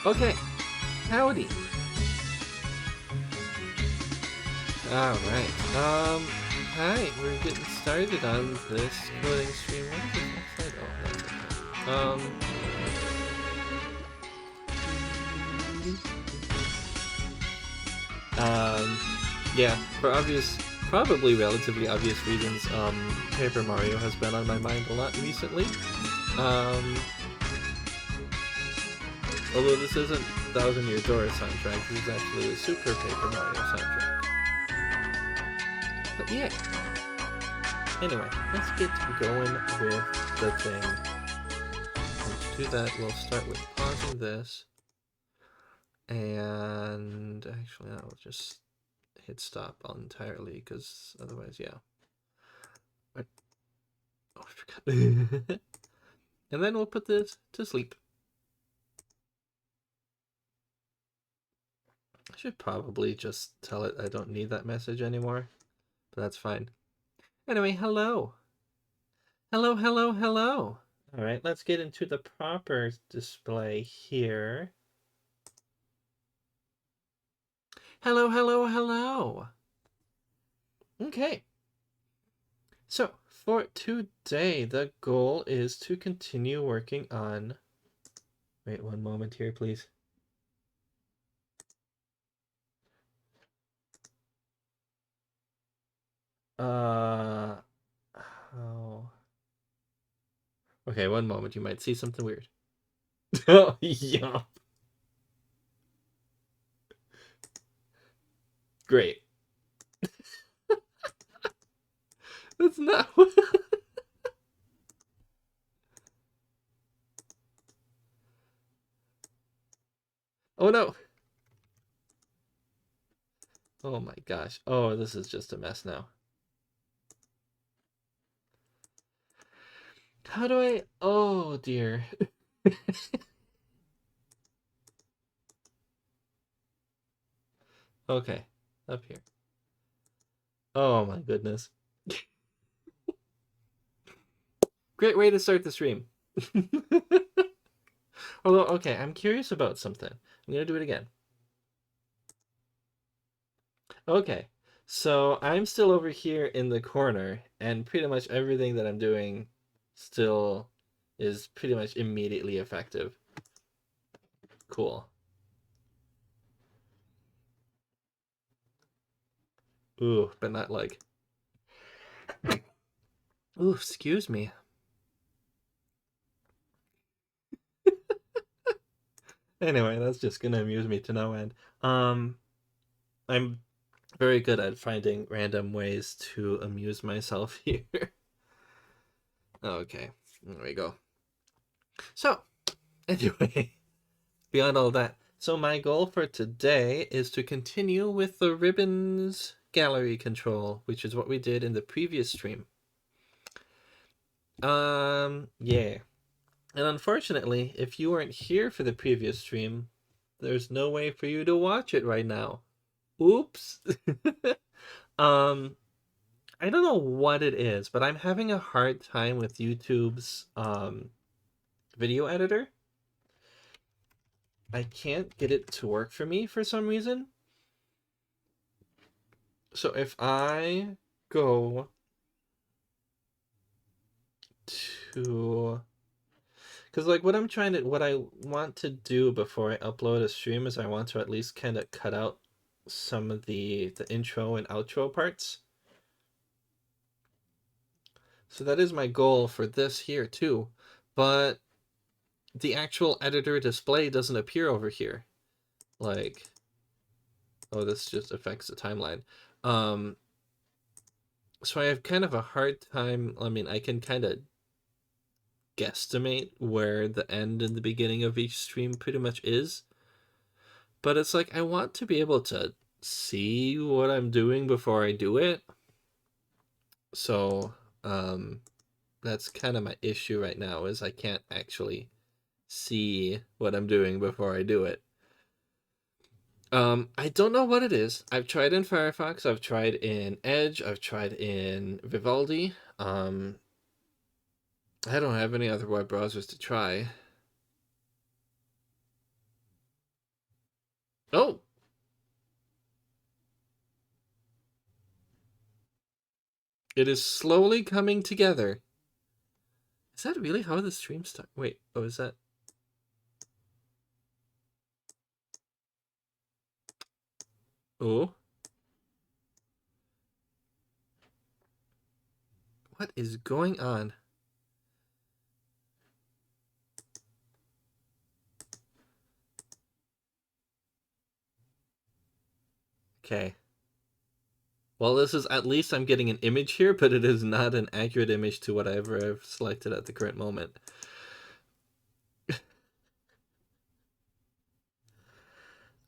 Okay, howdy. Alright, hi, we're getting started on this coding stream. What is this website? Oh, that's okay. Yeah, for obvious, probably relatively obvious reasons, Paper Mario has been on my mind a lot recently. Although this isn't Thousand Year Door soundtrack, this is actually the Super Paper Mario soundtrack. But yeah. Anyway, let's get going with the thing. And to do that, we'll start with pausing this. And actually, I'll just hit stop entirely, because otherwise, yeah. Oh, I forgot. And then we'll put this to sleep. I should probably just tell it I don't need that message anymore, but that's fine. Anyway, hello. Hello, hello, hello. All right, let's get into the proper display here. Hello, hello, hello. Okay. So, for today, the goal is to continue working on... Wait one moment here, please. Oh. Okay, one moment. You might see something weird. Oh, yeah. Great. That's not... Oh, no. Oh, my gosh. Oh, this is just a mess now. How do I... Oh, dear. Okay, up here. Oh, my goodness. Great way to start the stream. Although, okay, I'm curious about something. I'm going to do it again. Okay, so I'm still over here in the corner, and pretty much everything that I'm doing still is pretty much immediately effective. Cool. Ooh, but not like... Ooh, excuse me. Anyway, that's just gonna amuse me to no end. I'm very good at finding random ways to amuse myself here. Okay, there we go. So, anyway, beyond all that, so my goal for today is to continue with the ribbons gallery control, which is what we did in the previous stream. Yeah. And unfortunately, if you weren't here for the previous stream, there's no way for you to watch it right now. Oops. I don't know what it is, but I'm having a hard time with YouTube's video editor. I can't get it to work for me for some reason. So if I go to... Because like what I want to do before I upload a stream is I want to at least kind of cut out some of the intro and outro parts. So that is my goal for this here too. But the actual editor display doesn't appear over here. Like, oh, this just affects the timeline. So I have kind of a hard time. I mean, I can kind of guesstimate where the end and the beginning of each stream pretty much is. But it's like, I want to be able to see what I'm doing before I do it. So, that's kind of my issue right now, is I can't actually see what I'm doing before I do it. I don't know what it is. I've tried in Firefox, I've tried in Edge, I've tried in Vivaldi. I don't have any other web browsers to try. Oh, it is slowly coming together. Is that really how the stream starts? Wait, oh, is that? Oh, what is going on? Okay. Well, this is at least I'm getting an image here, but it is not an accurate image to whatever I've selected at the current moment.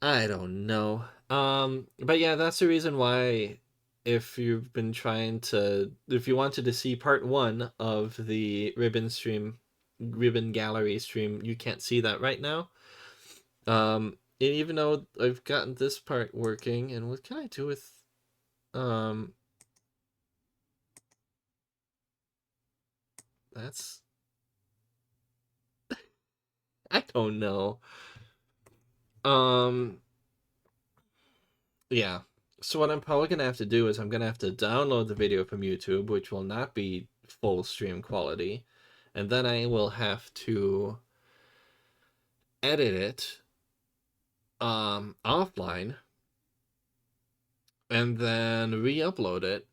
I don't know. But yeah, that's the reason why if you've been trying to if you wanted to see part 1 of the ribbon gallery stream, you can't see that right now. And even though I've gotten this part working, and what can I do with um that's I don't know. Um yeah. So what I'm probably gonna have to do is I'm gonna have to download the video from YouTube, which will not be full stream quality, and then I will have to edit it offline and then re-upload it,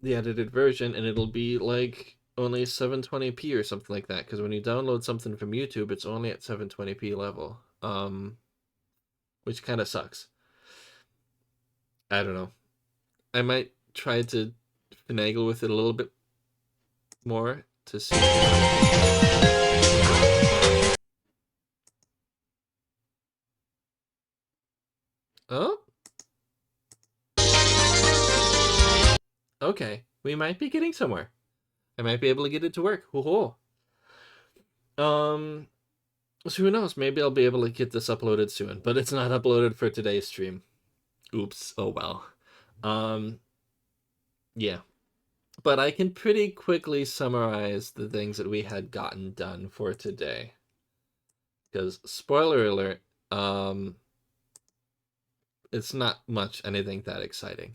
the edited version, and it'll be like only 720p or something like that, because when you download something from YouTube, it's only at 720p level. Which kind of sucks. I don't know. I might try to finagle with it a little bit more to see. Oh, okay. We might be getting somewhere. I might be able to get it to work. Hoo-hoo. Um, so who knows? Maybe I'll be able to get this uploaded soon, but it's not uploaded for today's stream. Oops. Oh well. Um, yeah. But I can pretty quickly summarize the things that we had gotten done for today. Because spoiler alert, it's not much anything that exciting.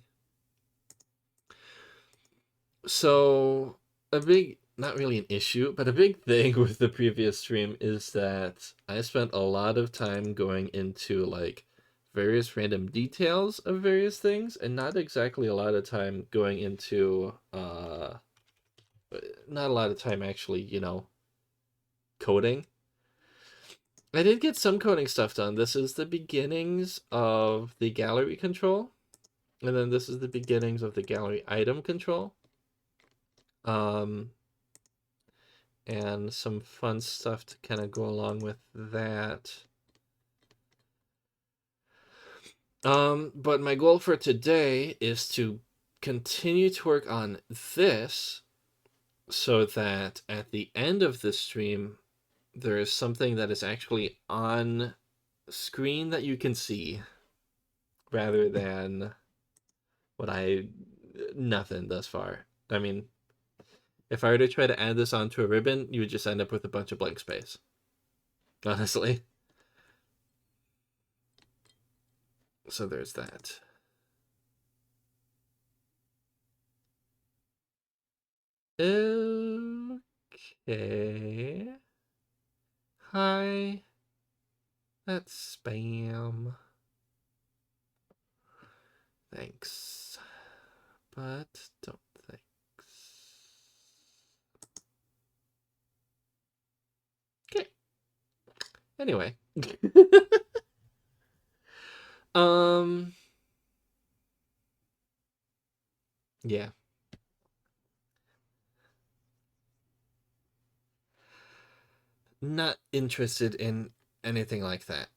So a big, not really an issue, but a big thing with the previous stream is that I spent a lot of time going into like various random details of various things, and not exactly a lot of time going into not a lot of time actually, coding. I did get some coding stuff done. This is the beginnings of the gallery control, and then this is the beginnings of the gallery item control. And some fun stuff to kind of go along with that. But my goal for today is to continue to work on this so that at the end of this stream, there is something that is actually on screen that you can see rather than what nothing thus far. I mean, if I were to try to add this onto a ribbon, you would just end up with a bunch of blank space. Honestly. So there's that. Okay. Hi. That's spam. Thanks. But don't thanks. Okay. Anyway. um yeah. Not interested in anything like that.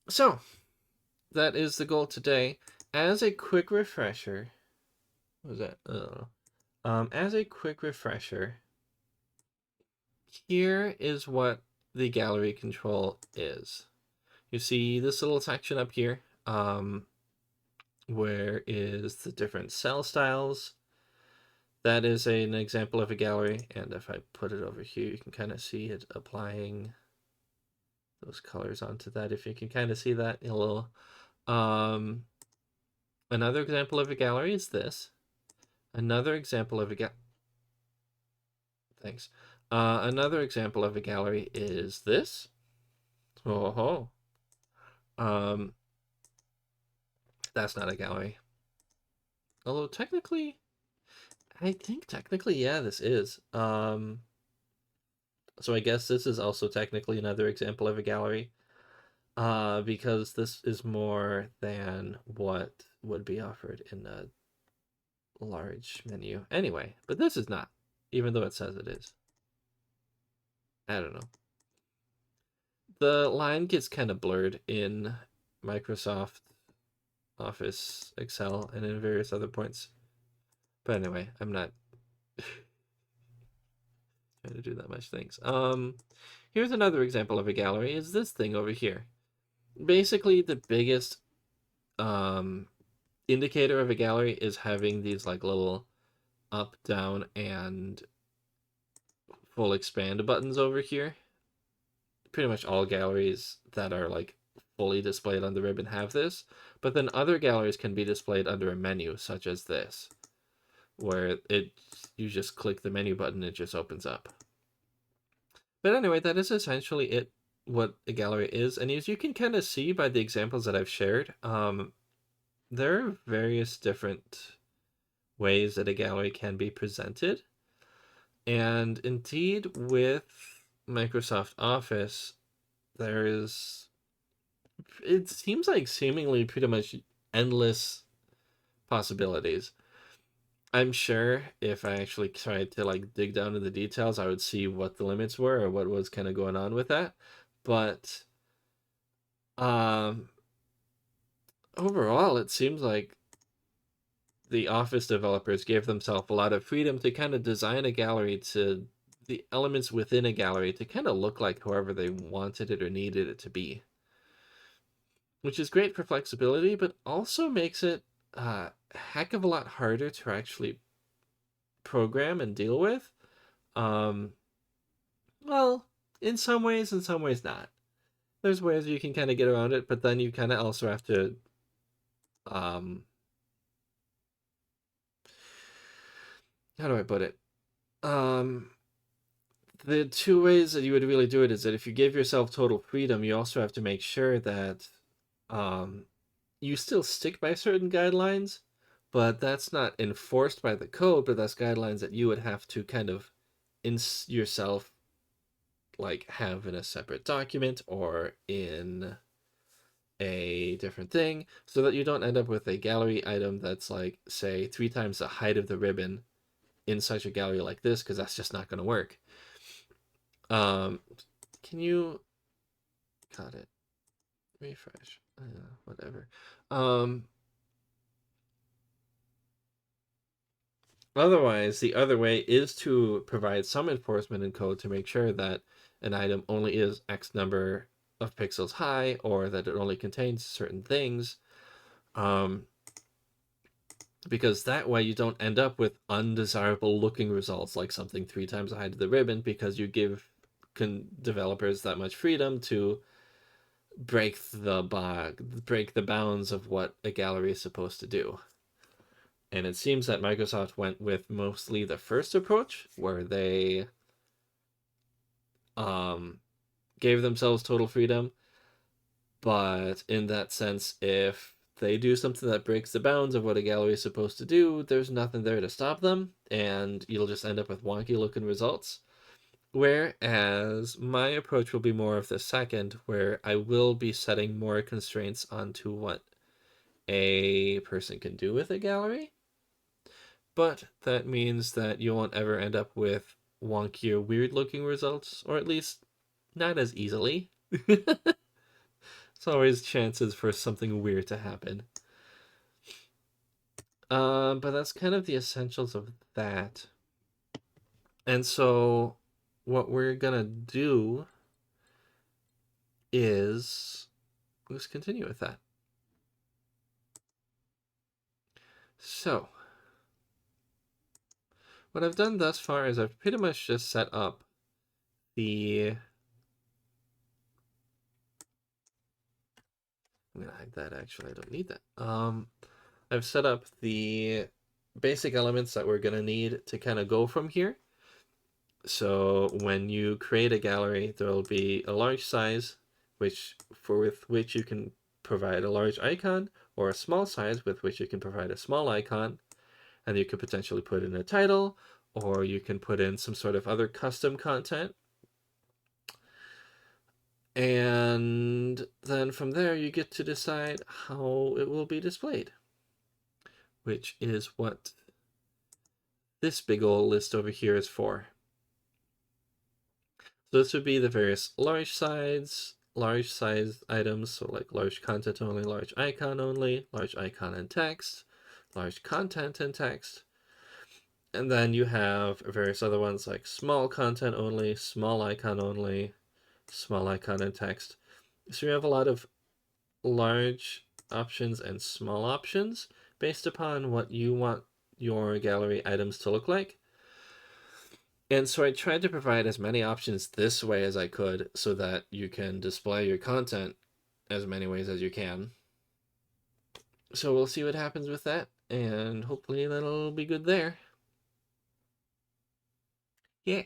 So, that is the goal today. As a quick refresher, what was that? As a quick refresher, here is what the gallery control is. You see this little section up here, where is the different cell styles. That is an example of a gallery, and if I put it over here, you can kind of see it applying those colors onto that. If you can kind of see that a little. Another example of a gallery is this. Another example of a thanks. Another example of a gallery is this. Oh, um, that's not a gallery. Although technically, I think technically, yeah, this is. So I guess this is also technically another example of a gallery. Because this is more than what would be offered in a large menu. Anyway, but this is not, even though it says it is. I don't know. The line gets kind of blurred in Microsoft Office, Excel, and in various other points. But anyway, I'm not trying to do that much things. Here's another example of a gallery is this thing over here. Basically, the biggest indicator of a gallery is having these like little up, down, and full expand buttons over here. Pretty much all galleries that are like fully displayed on the ribbon have this, but then other galleries can be displayed under a menu, such as this, where you just click the menu button, it just opens up. But anyway, that is essentially it, what a gallery is. And as you can kind of see by the examples that I've shared, there are various different ways that a gallery can be presented. And indeed, with Microsoft Office, it seems like seemingly pretty much endless possibilities. I'm sure if I actually tried to like dig down into the details, I would see what the limits were or what was kind of going on with that. But overall, it seems like the Office developers gave themselves a lot of freedom to kind of design a gallery to the elements within a gallery to kind of look like however they wanted it or needed it to be, which is great for flexibility, but also makes it a heck of a lot harder to actually program and deal with. Um, well, in some ways not. There's ways you can kind of get around it, but then you kind of also have to um, how do I put it? Um, the two ways that you would really do it is that if you give yourself total freedom, you also have to make sure that um, you still stick by certain guidelines, but that's not enforced by the code, but that's guidelines that you would have to kind of yourself like have in a separate document or in a different thing so that you don't end up with a gallery item that's like, say, 3 times the height of the ribbon in such a gallery like this, because that's just not going to work. Um, can you got it? Refresh. Whatever. Otherwise, the other way is to provide some enforcement in code to make sure that an item only is X number of pixels high or that it only contains certain things. Because that way you don't end up with undesirable looking results like something 3 times the height of the ribbon, because you give developers that much freedom to break the bounds of what a gallery is supposed to do. And it seems that Microsoft went with mostly the first approach, where they gave themselves total freedom. But in that sense, if they do something that breaks the bounds of what a gallery is supposed to do, there's nothing there to stop them, and you'll just end up with wonky looking results. Whereas my approach will be more of the second, where I will be setting more constraints onto what a person can do with a gallery. But that means that you won't ever end up with wonky or weird looking results, or at least not as easily. It's always chances for something weird to happen. But that's kind of the essentials of that. And so what we're gonna do is let's continue with that. So what I've done thus far is I've pretty much just set up the. I'm gonna hide that. Actually, I don't need that. I've set up the basic elements that we're gonna need to kind of go from here. So when you create a gallery, there will be a large size, with which you can provide a large icon, or a small size with which you can provide a small icon, and you could potentially put in a title, or you can put in some sort of other custom content. And then from there, you get to decide how it will be displayed, which is what this big old list over here is for. So this would be the various large size items, so like large content only, large icon and text, large content and text. And then you have various other ones like small content only, small icon only, small icon and text. So you have a lot of large options and small options based upon what you want your gallery items to look like. And so I tried to provide as many options this way as I could so that you can display your content as many ways as you can. So we'll see what happens with that, and hopefully that'll be good there. Yeah.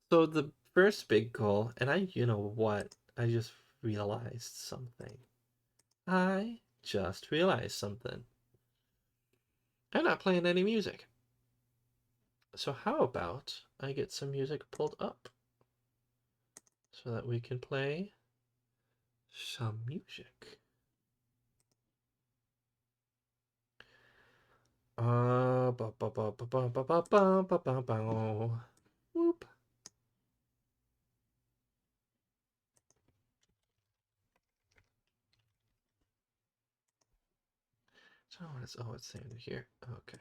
So the first big goal, and you know what? I just realized something. I just realized something. I'm not playing any music. So how about I get some music pulled up so that we can play some music. Ba ba ba ba ba ba ba ba ba ba ba. Whoop. So it's saying here. Okay.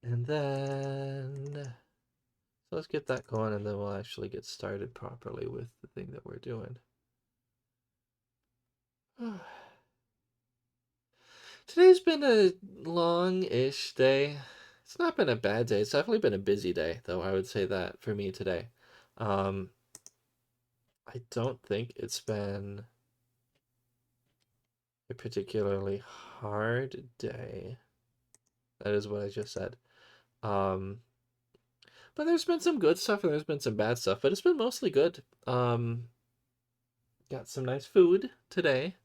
And then so let's get that going, and then we'll actually get started properly with the thing that we're doing. Today's been a long-ish day. It's not been a bad day. It's definitely been a busy day, though. I would say that for me today. Um, I don't think it's been a particularly hard day. That is what I just said. Um, but there's been some good stuff and there's been some bad stuff, but it's been mostly good. Got some nice food today.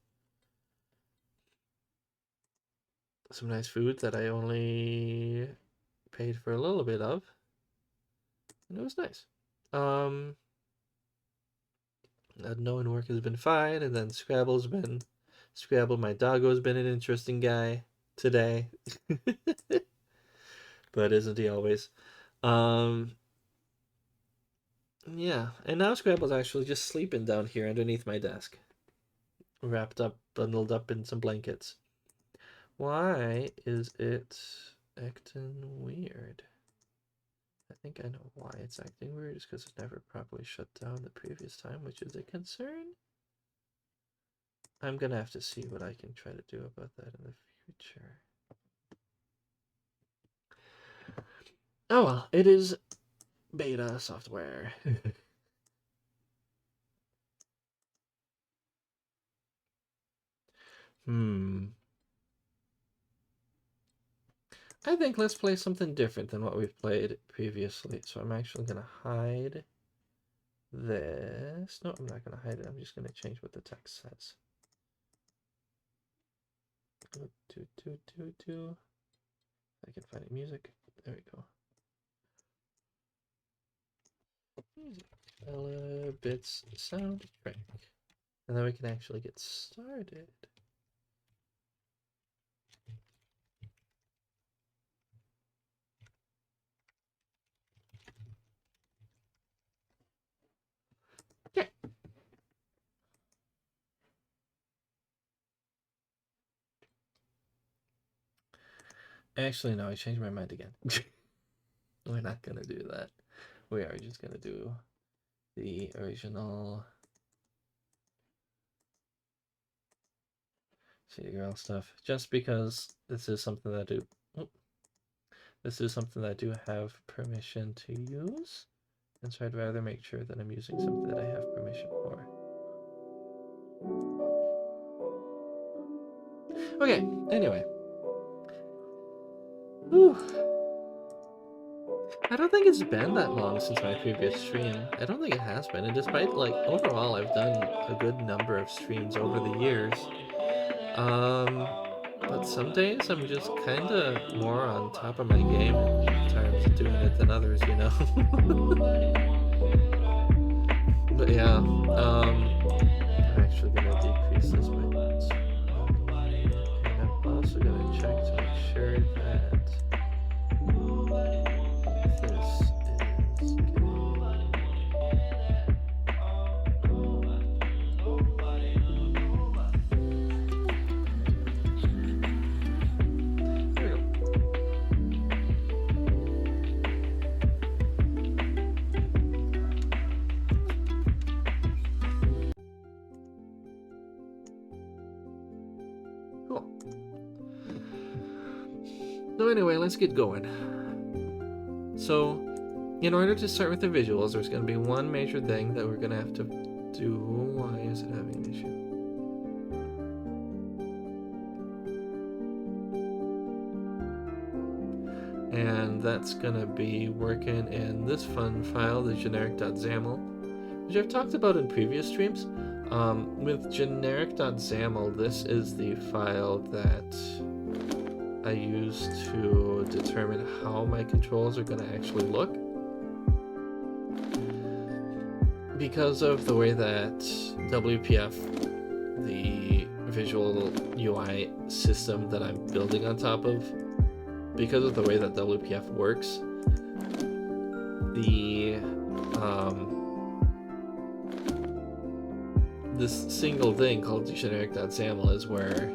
Some nice food that I only paid for a little bit of, and it was nice. Um, knowing work has been fine, and then Scrabble. My doggo's been an interesting guy today, but isn't he always? Um, yeah, and now Scrabble's actually just sleeping down here underneath my desk, wrapped up, bundled up in some blankets. Why is it acting weird? I think I know why it's acting weird. It's because it never properly shut down the previous time, which is a concern. I'm gonna have to see what I can try to do about that in the future. Oh well, it is beta software. Hmm. I think let's play something different than what we've played previously. So I'm actually gonna hide this. No, I'm not gonna hide it. I'm just gonna change what the text says. Do. I can find it. Music. There we go. Music. Bits soundtrack. And then we can actually get started. Yeah. Actually, no, I changed my mind again. We're not gonna do that. We are just gonna do the original City Girl stuff, just because this is something that This is something that I do have permission to use, and so I'd rather make sure that I'm using something that I have permission for. Okay, anyway. Whew. I don't think it's been that long since my previous stream. I don't think it has been, and despite, like, overall I've done a good number of streams over the years. But some days I'm just kinda more on top of my game in terms of doing it than others, you know? But yeah, I'm actually gonna decrease this by 20, and I'm also gonna check to make sure that this is So anyway, let's get going. So, in order to start with the visuals, there's going to be one major thing that we're going to have to do. Why is it having an issue? And that's going to be working in this fun file, the generic.xaml, which I've talked about in previous streams. With generic.xaml, this is the file that I use to determine how my controls are going to actually look. Because of the way that WPF, the visual UI system that I'm building on top of, because of the way that WPF works, this single thing called generic.xaml is where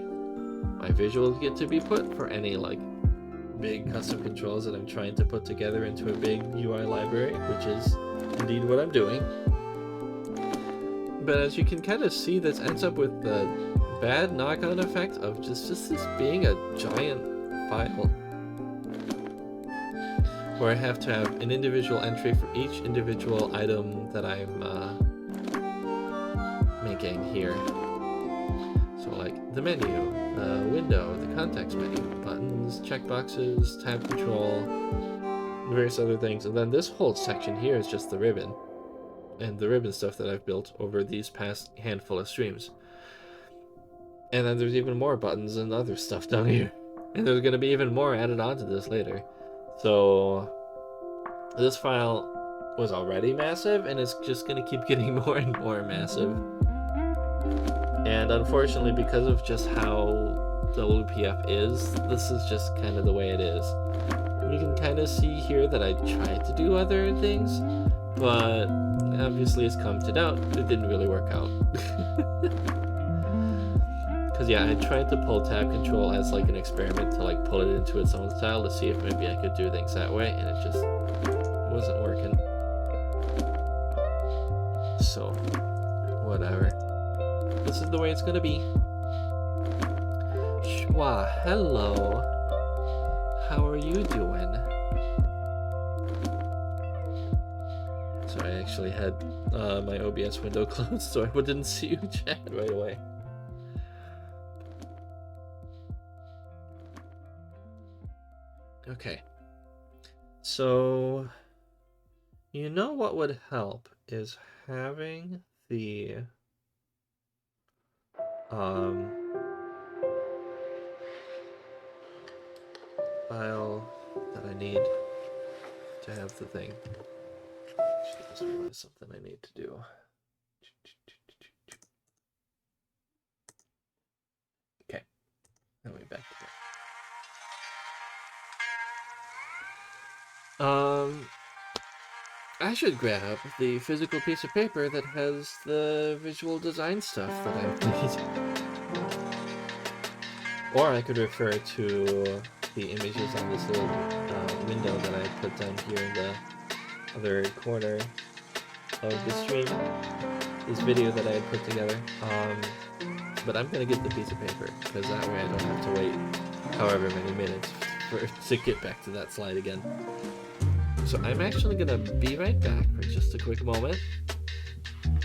my visuals get to be put for any like big custom controls that I'm trying to put together into a big UI library, which is indeed what I'm doing. But as you can kind of see, this ends up with the bad knock-on effect of just this being a giant file, where I have to have an individual entry for each individual item that I'm making here. So like the menu, the window, the context menu, buttons, checkboxes, tab control, various other things. And then this whole section here is just the ribbon. And the ribbon stuff that I've built over these past handful of streams. And then there's even more buttons and other stuff down here. And there's going to be even more added onto this later. So this file was already massive, and it's just going to keep getting more and more massive. And unfortunately, because of just how WPF is, this is just kind of the way it is. You can kind of see here that I tried to do other things, but obviously it's come to doubt, it didn't really work out. Because yeah, I tried to pull tab control as like an experiment to like pull it into its own style to see if maybe I could do things that way, and it just wasn't working. So, whatever. This is the way it's gonna be. Shwa, hello. How are you doing? So I actually had my OBS window closed so I didn't see you chat right away. Okay. So, you know what would help is having the file that I need to have the thing. Actually, this one is something I need to do. Okay, now we're back to that. I should grab the physical piece of paper that has the visual design stuff that I need. Or I could refer to the images on this little window that I put down here in the other corner of the stream. This video that I had put together. But I'm gonna get the piece of paper, because that way I don't have to wait however many minutes to get back to that slide again. So I'm actually gonna be right back for just a quick moment,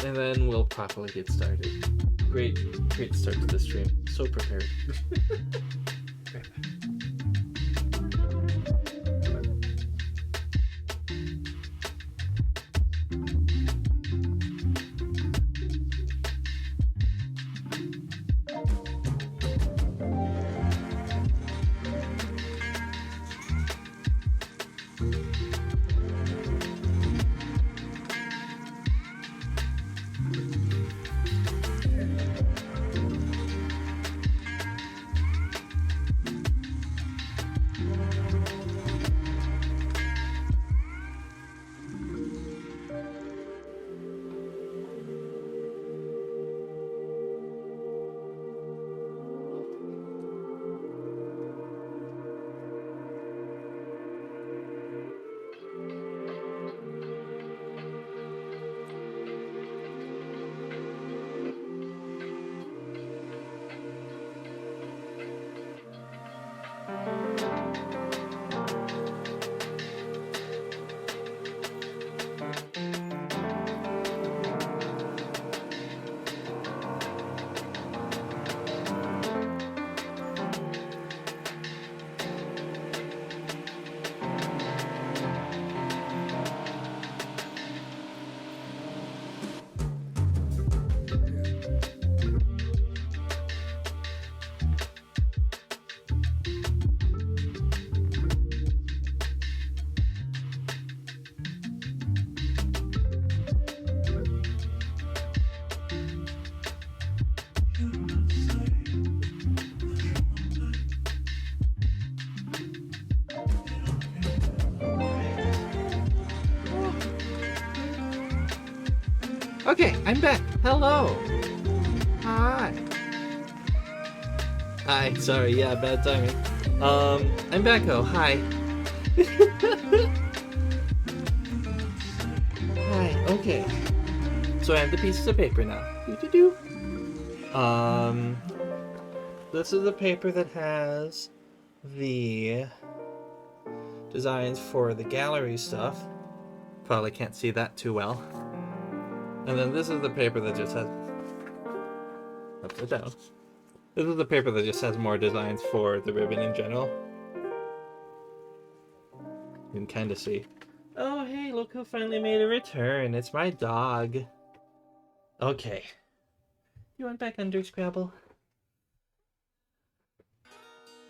and then we'll properly get started. Great start to the stream. So prepared. Right back. Okay, I'm back. Hello. Hi. Hi. Sorry. Yeah, bad timing. I'm back. Oh, hi. Hi. Okay. So I have the pieces of paper now. Doo-doo-doo. This is the paper that has the designs for the gallery stuff. Probably can't see that too well. And then this is the paper that just has... upside down. This is the paper that just has more designs for the ribbon in general. You can kind of see. Oh, hey, look who finally made a return. It's my dog. Okay. You went back under, Scrabble?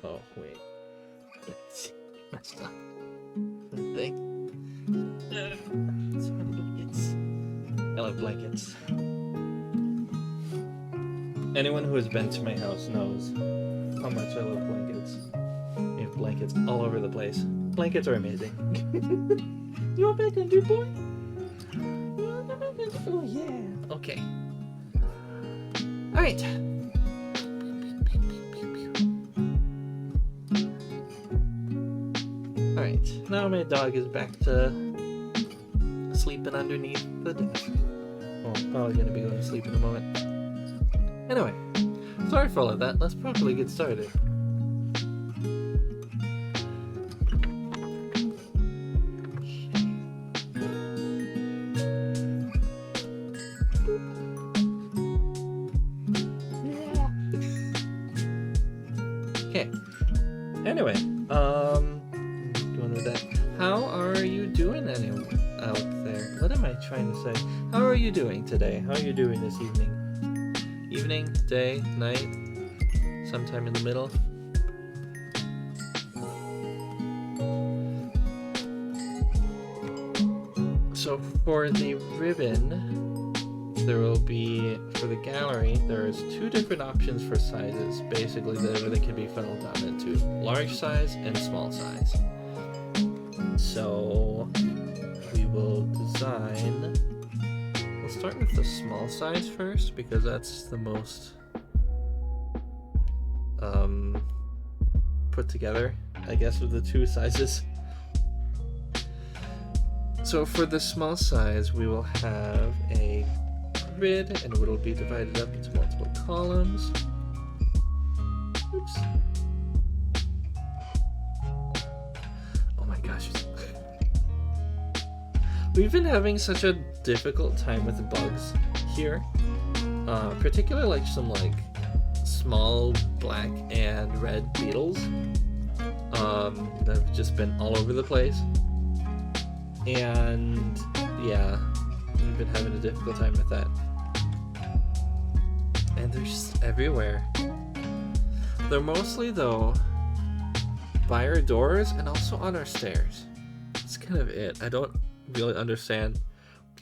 Oh, wait. Let's see. Messed up. The thing. So many blankets. I love blankets. Anyone who has been to my house knows how much I love blankets. I have blankets all over the place. Blankets are amazing. You want back under, boy? You want back under? Oh, yeah. Okay. Alright. Alright. Now my dog is back to sleeping underneath the desk. Well, I'm probably going to be going to sleep in a moment. Anyway, sorry for all of that. Let's properly get started. Okay. Anyway, doing with that. How are you doing anyway out there? What am I trying to say? How are you doing today? How are you doing this evening? Evening, day, night, sometime in the middle. So for the ribbon, there will be, for the gallery, there's two different options for sizes. Basically, that everything can be funneled down into large size and small size. So we will design... We'll start with the small size first, because that's the most put together, I guess, of the two sizes. So for the small size, we will have a grid, and it will be divided up into multiple columns. Oops. We've been having such a difficult time with the bugs here. Particularly like some like small black and red beetles that have just been all over the place. And yeah, we've been having a difficult time with that. And they're just everywhere. They're mostly, though, by our doors and also on our stairs. That's kind of it. I don't really understand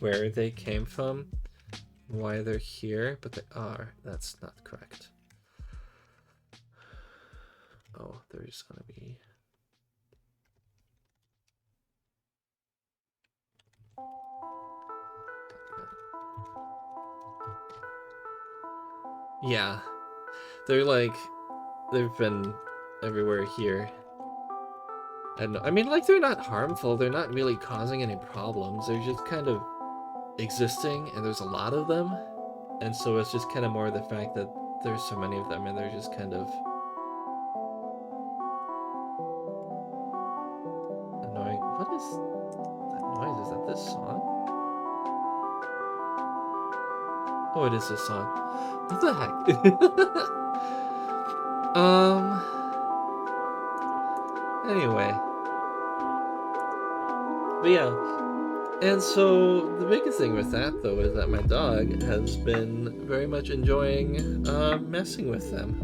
where they came from, why they're here, but they are. That's not correct. Oh, they're just gonna be... Yeah, they're like, they've been everywhere here. And I mean, like, they're not harmful, they're not really causing any problems, they're just kind of existing, and there's a lot of them, and so it's just kind of more the fact that there's so many of them, and they're just kind of annoying. What is that noise? Is that this song? Oh, it is this song. What the heck? Anyway. But yeah. And so the biggest thing with that, though, is that my dog has been very much enjoying messing with them.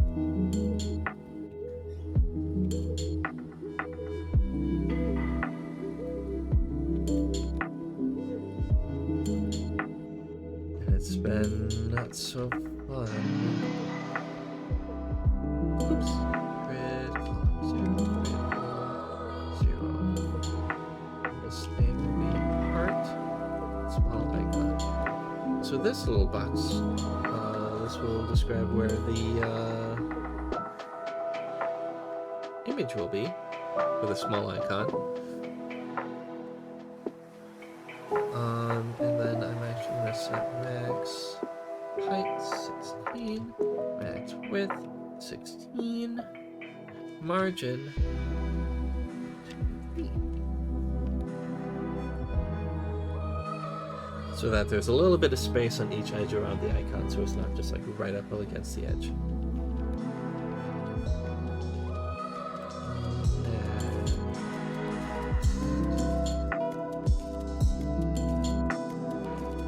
And it's been not so fun. Oops. Grid, column 0, grid, 0. This name will be heart, small icon. So this little box, this will describe where the image will be with a small icon. And then I'm actually going to set max height 16, max width 16, margin 2 feet. So that there's a little bit of space on each edge around the icon, so it's not just like right up against the edge.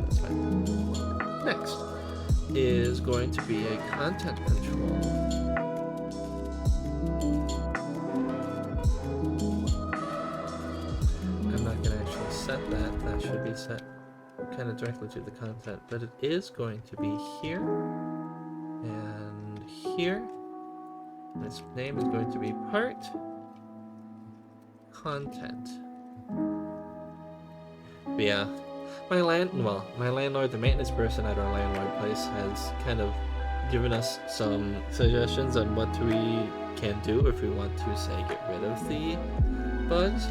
That's fine. Next is going to be a content control. I'm not going to actually set that. That should be set kind of directly to the content, but it is going to be here and here. Its name is going to be part content. But yeah, my landlord, the maintenance person at our landlord place, has kind of given us some suggestions on what we can do if we want to, say, get rid of the bugs,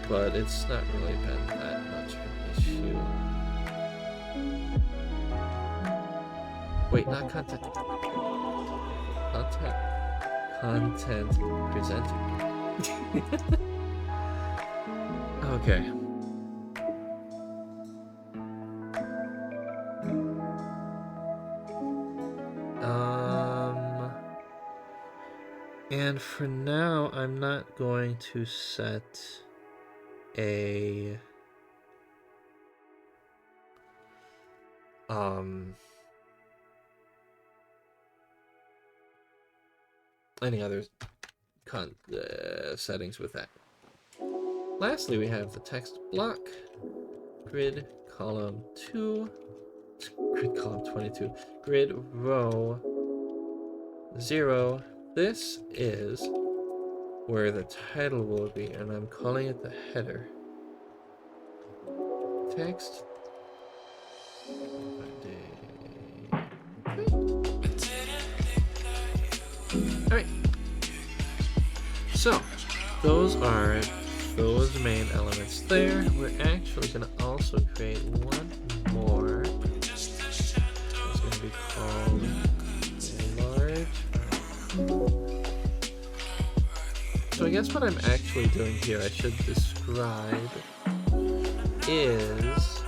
but it's not really been that much of an issue. Wait, not content. Content presenting. Okay. And for now, I'm not going to set a any other settings with that. Lastly, we have the text block, grid column 2, grid column 22, grid row 0. This is where the title will be, and I'm calling it the header. Text. Alright. So, those are those main elements there. We're actually going to also create one more. It's going to be called large. So I guess what I'm actually doing here, I should describe is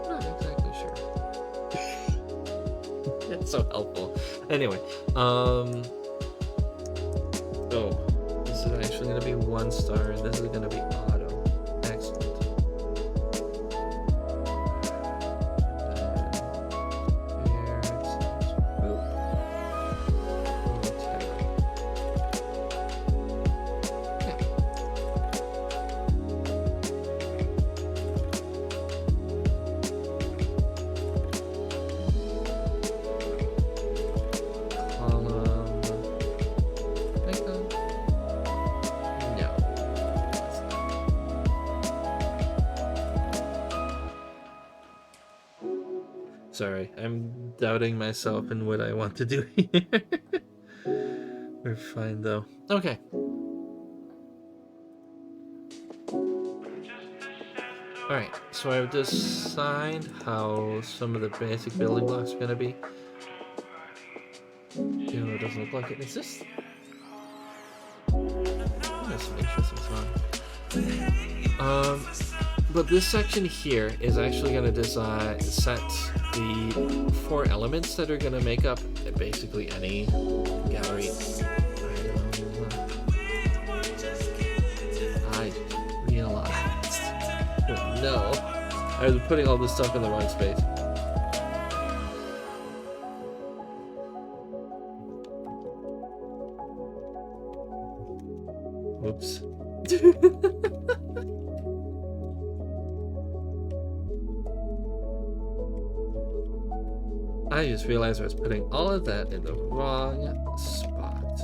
not exactly sure. It's so helpful. Anyway, oh, this is actually going to be 1 star, and this is going to be auto. Excellent. Sorry, I'm doubting myself in what I want to do here. We're fine though. Okay. Alright, so I've designed how some of the basic building blocks are going to be. Ew, it doesn't look like it. Is this? That's some interesting song. But this section here is actually going to set the 4 elements that are going to make up basically any gallery item. I just realized. No, I was putting all this stuff in the wrong space. Whoops. I just realized I was putting all of that in the wrong spot.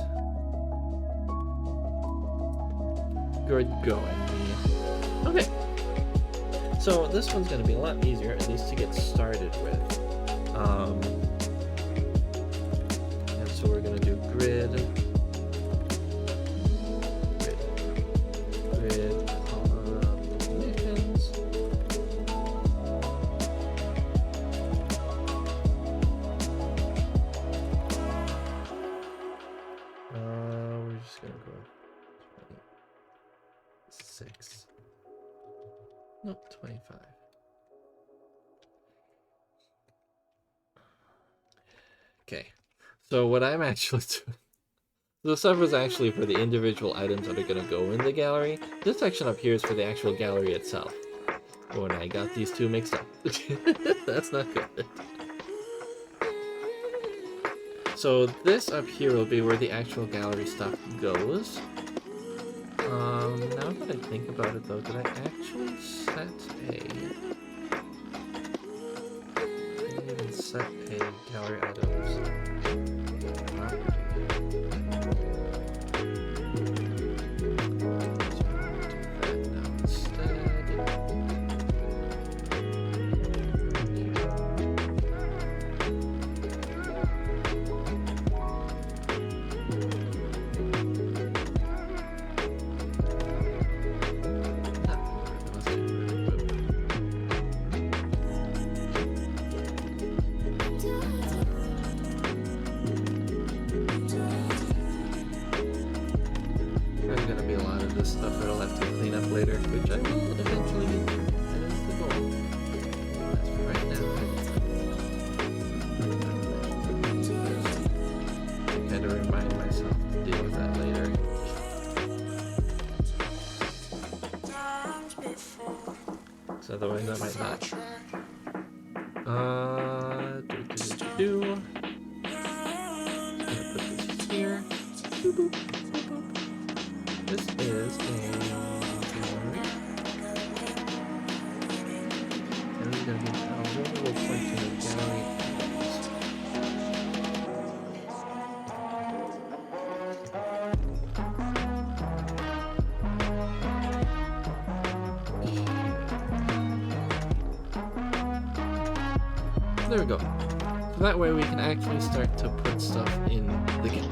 Good going, me. Okay. So this one's going to be a lot easier, at least to get started with. And so we're going to do grid, conditions. We're just going to go 26. Nope, 25. Okay, so what I'm actually doing, the stuff is actually for the individual items that are going to go in the gallery. This section up here is for the actual gallery itself. Oh, and I got these two mixed up. That's not good. So this up here will be where the actual gallery stuff goes. Now that I think about it though, did I actually set a... I didn't even set a gallery items property. Stuff that I'll have to clean up later, which I will eventually get to. That is the goal. That's for right now. I kind of remind myself to deal with that later. So otherwise I might not. Gonna put this here. Boop, boop, boop, boop. This is a gallery. And there's going to be a little point in the gallery. There we go. That way we can actually start to put stuff in the game.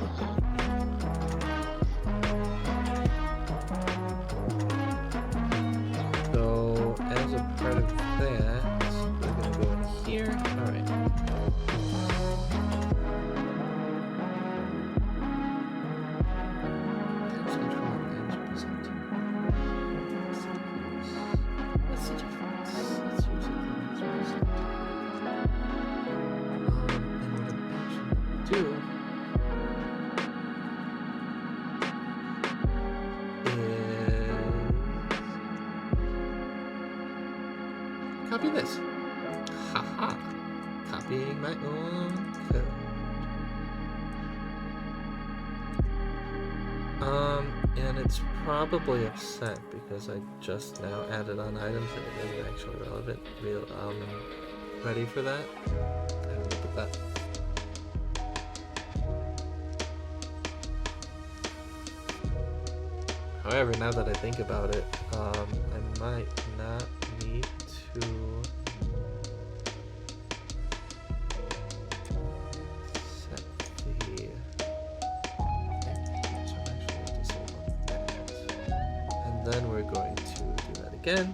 So as a part of that, we're gonna go in here. Alright. What's the difference? Let's use it. Do is copy this. Haha. Copying my own code. And it's probably upset because I just now added on items and it isn't actually relevant. Ready for that? I don't look at that. However, now that I think about it, I might not need to set the so I'm actually disable that. And then we're going to do that again.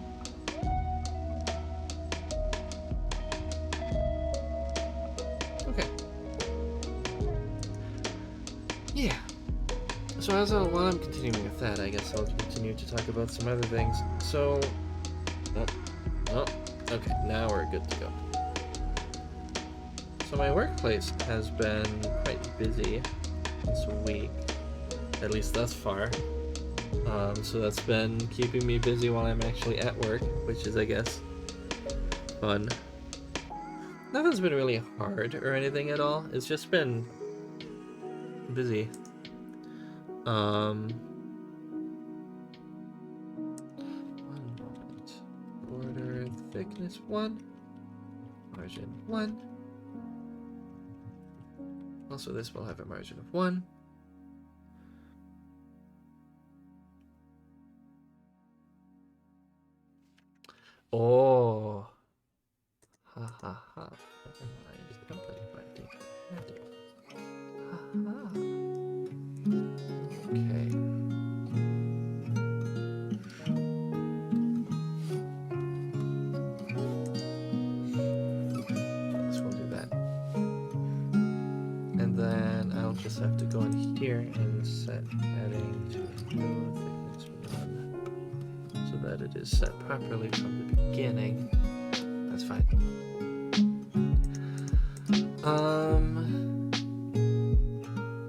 Okay. Yeah. So while I'm continuing with that, I guess I'll continue to talk about some other things. So, okay, now we're good to go. So my workplace has been quite busy this week, at least thus far. So that's been keeping me busy while I'm actually at work, which is, I guess, fun. Nothing's been really hard or anything at all. It's just been busy. One moment. Border thickness 1, margin 1. Also, this will have a margin of 1. Oh, ha ha ha! Never mind. Company finding. Ha ha. Okay. So we'll do that. And then I'll just have to go in here and set adding to thickness 1 so that it is set properly from the beginning. That's fine.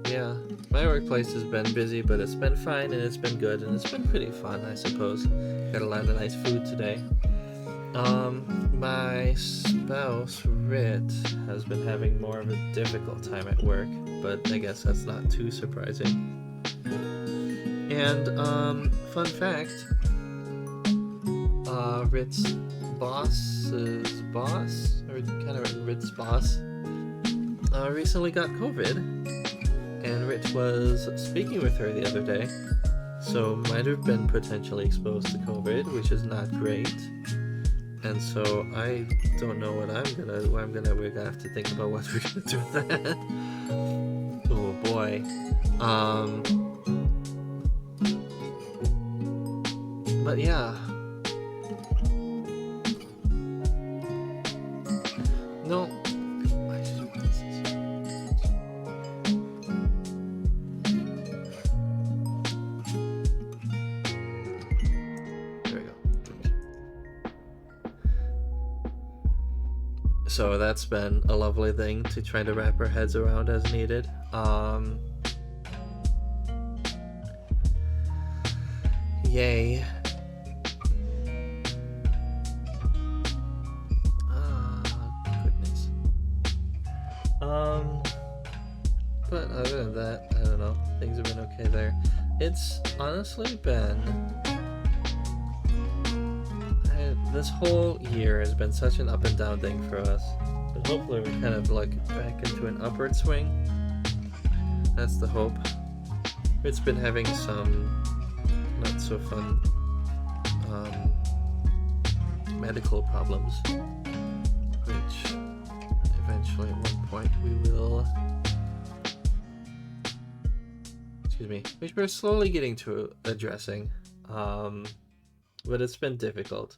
Yeah. My workplace has been busy, but it's been fine and it's been good and it's been pretty fun, I suppose. Got a lot of nice food today. My spouse, Rit, has been having more of a difficult time at work, but I guess that's not too surprising. And, fun fact, Rit's boss's boss, or kind of Rit's boss, recently got COVID. And Rich was speaking with her the other day, so might have been potentially exposed to COVID, which is not great. And so I don't know what we're gonna have to think about what we're gonna do with that. Oh boy. But yeah. No. So that's been a lovely thing to try to wrap our heads around as needed. Yay. Goodness. But other than that, I don't know. Things have been okay there. It's honestly been... this whole year has been such an up and down thing for us. But hopefully we're kind of like back into an upward swing. That's the hope. It's been having some not so fun medical problems, which eventually at one point we will... Excuse me. Which we're slowly getting to addressing. But it's been difficult.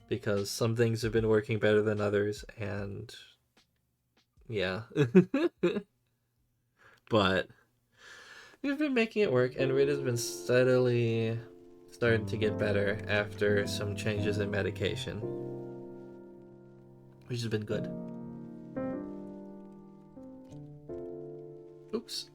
Because some things have been working better than others, and... yeah. But... we've been making it work, and Rita's been steadily starting to get better after some changes in medication. Which has been good. Oops.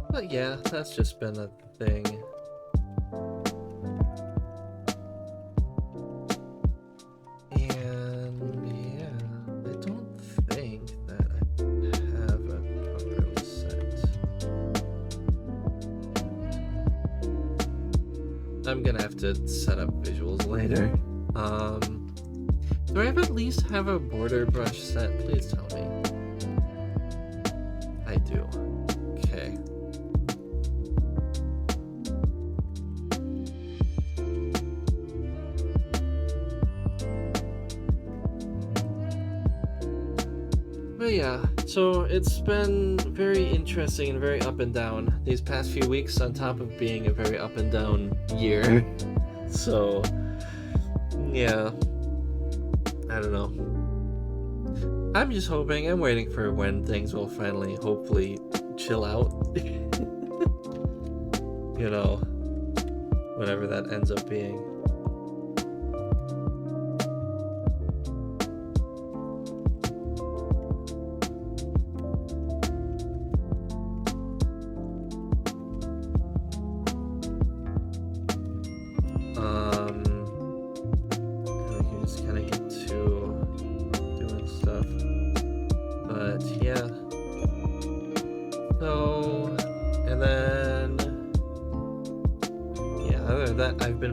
But yeah, that's just been a thing. And yeah, I don't think that I have it properly set. I'm gonna have to set up visuals later. Do I at least have a border brush set? Please tell me. I do. Okay. But yeah, so it's been very interesting and very up and down these past few weeks, on top of being a very up and down year. So, yeah, I don't know. I'm just hoping, I'm waiting for when things will finally, hopefully, chill out. You know, whatever that ends up being.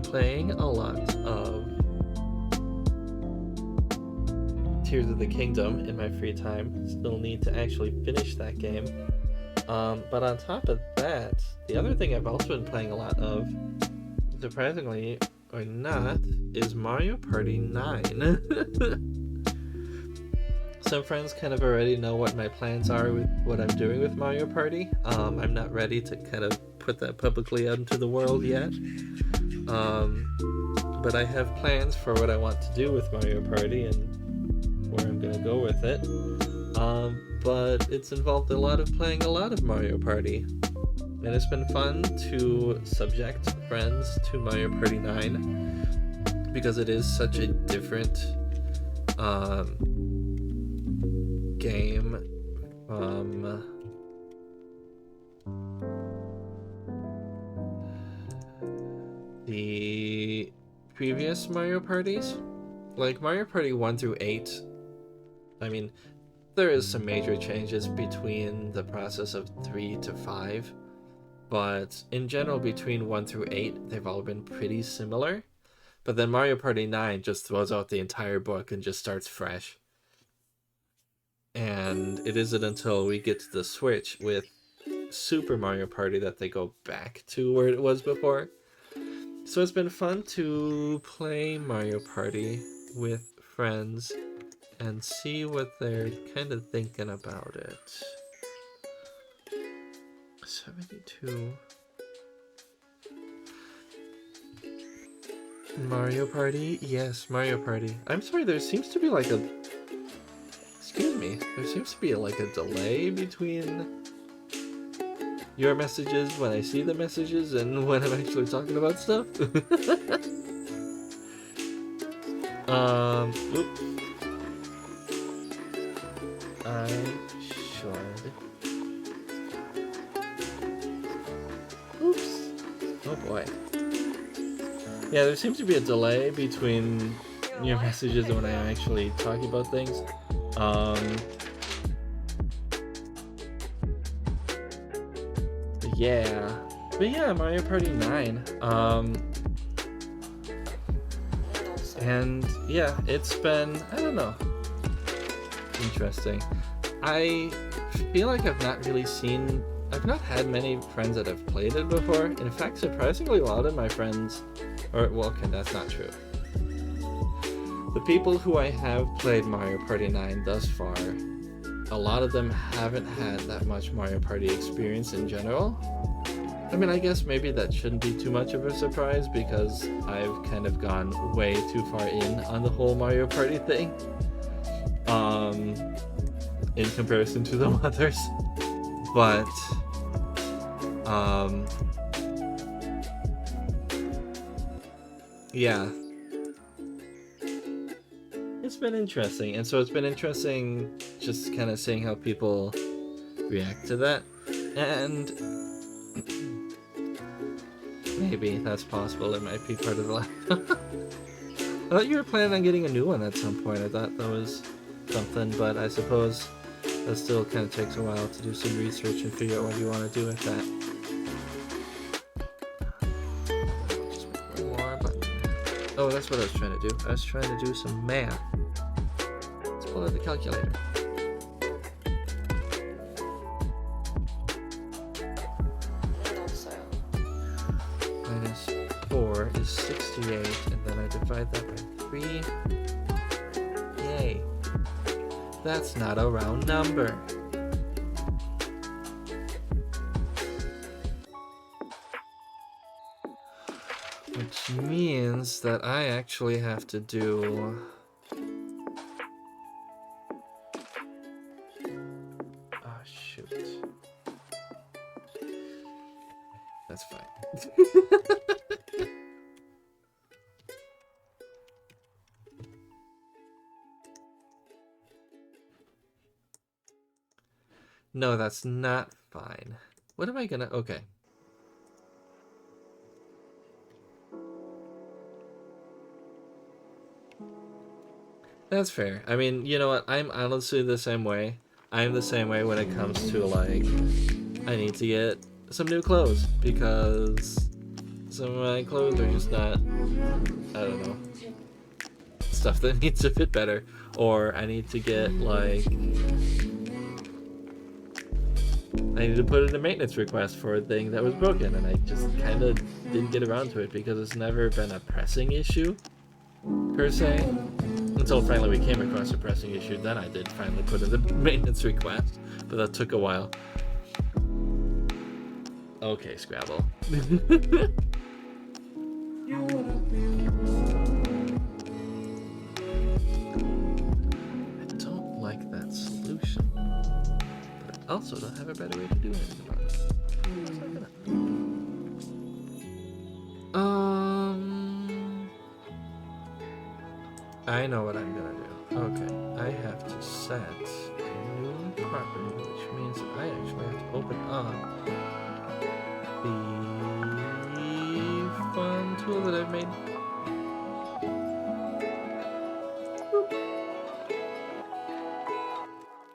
Playing a lot of Tears of the Kingdom in my free time. Still need to actually finish that game. But on top of that, the other thing I've also been playing a lot of, surprisingly or not, is Mario Party 9. Some friends kind of already know what my plans are with what I'm doing with Mario Party. I'm not ready to kind of put that publicly out into the world yet. But I have plans for what I want to do with Mario Party and where I'm gonna go with it. But it's involved a lot of playing a lot of Mario Party. And it's been fun to subject friends to Mario Party 9 because it is such a different game from the previous Mario Parties. Like Mario Party 1 through 8, I mean, there is some major changes between the process of 3 to 5, but in general between 1 through 8 they've all been pretty similar. But then Mario Party 9 just throws out the entire book and just starts fresh. And it isn't until we get to the Switch with Super Mario Party that they go back to where it was before. So it's been fun to play Mario Party with friends and see what they're kind of thinking about it. 72. Mario Party? Yes, Mario Party. I'm sorry, there seems to be like a... Excuse me. There seems to be like a delay between your messages when I see the messages and when I'm actually talking about stuff. Oops. I should... Oops. Oh boy. Yeah, there seems to be a delay between your messages and when I'm actually talking about things. Yeah. But yeah, Mario Party 9. And yeah, it's been, I don't know, interesting. I feel like I've not had many friends that have played it before. In fact, surprisingly, a lot of my friends, okay, that's not true. The people who I have played Mario Party 9 thus far, a lot of them haven't had that much Mario Party experience in general. I mean, I guess maybe that shouldn't be too much of a surprise because I've kind of gone way too far in on the whole Mario Party thing. In comparison to the others. But, yeah. It's been interesting, and so it's been interesting just kind of seeing how people react to that, and maybe that's possible. It might be part of the life. I thought you were planning on getting a new one at some point. I thought that was something, but I suppose that still kind of takes a while to do some research and figure out what you want to do with that. Just one more, but oh, that's what I was trying to do. I was trying to do some math. Let's pull out the calculator. Minus 4 is 68, and then I divide that by 3. Yay. That's not a round number. Which means that I actually have to do... Oh, shoot. That's fine. No, that's not fine. What am I gonna... Okay. That's fair. I mean, you know what? I'm honestly the same way. I'm the same way when it comes to, like, I need to get some new clothes because some of my clothes are just not, I don't know, stuff that needs to fit better. Or I need to get, like... I need to put in a maintenance request for a thing that was broken, and I just kind of didn't get around to it because it's never been a pressing issue, per se. Until finally we came across a pressing issue, then I did finally put in the maintenance request, but that took a while. Okay, Scrabble. I don't like that solution. Also don't have a better way to do anything about it. I know what I'm gonna do. Okay, I have to set a new property, which means that I actually have to open up the fun tool that I've made.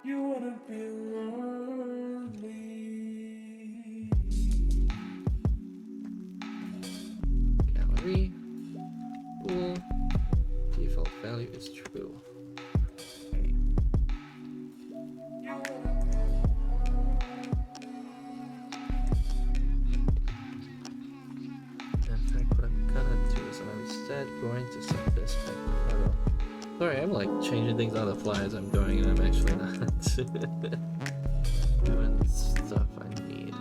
You wanna be lonely. Gallery. Cool. Default value is true. In fact, what I'm gonna do is I'm instead going to set this back to auto. Sorry, I'm like changing things on the fly as I'm going, and I'm actually not doing stuff I need.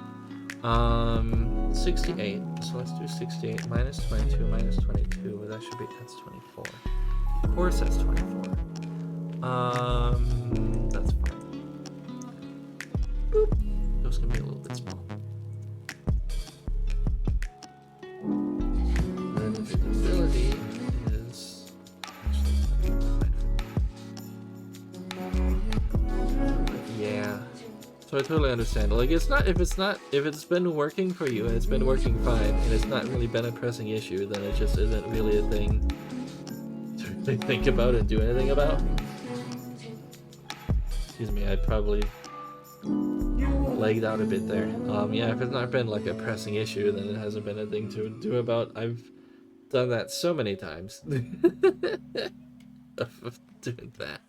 68. So let's do 68 minus 22 minus 22. Well, that should be, that's 24. Of course that's 24. That's fine. Boop. Those can be a little bit small. Then the visibility is yeah. So I totally understand. Like if it's been working for you and it's been working fine and it's not really been a pressing issue, then it just isn't really a thing to really think about and do anything about. Excuse me, I probably lagged out a bit there. Yeah, if it's not been like a pressing issue, then it hasn't been a thing to do about. I've done that so many times of doing that.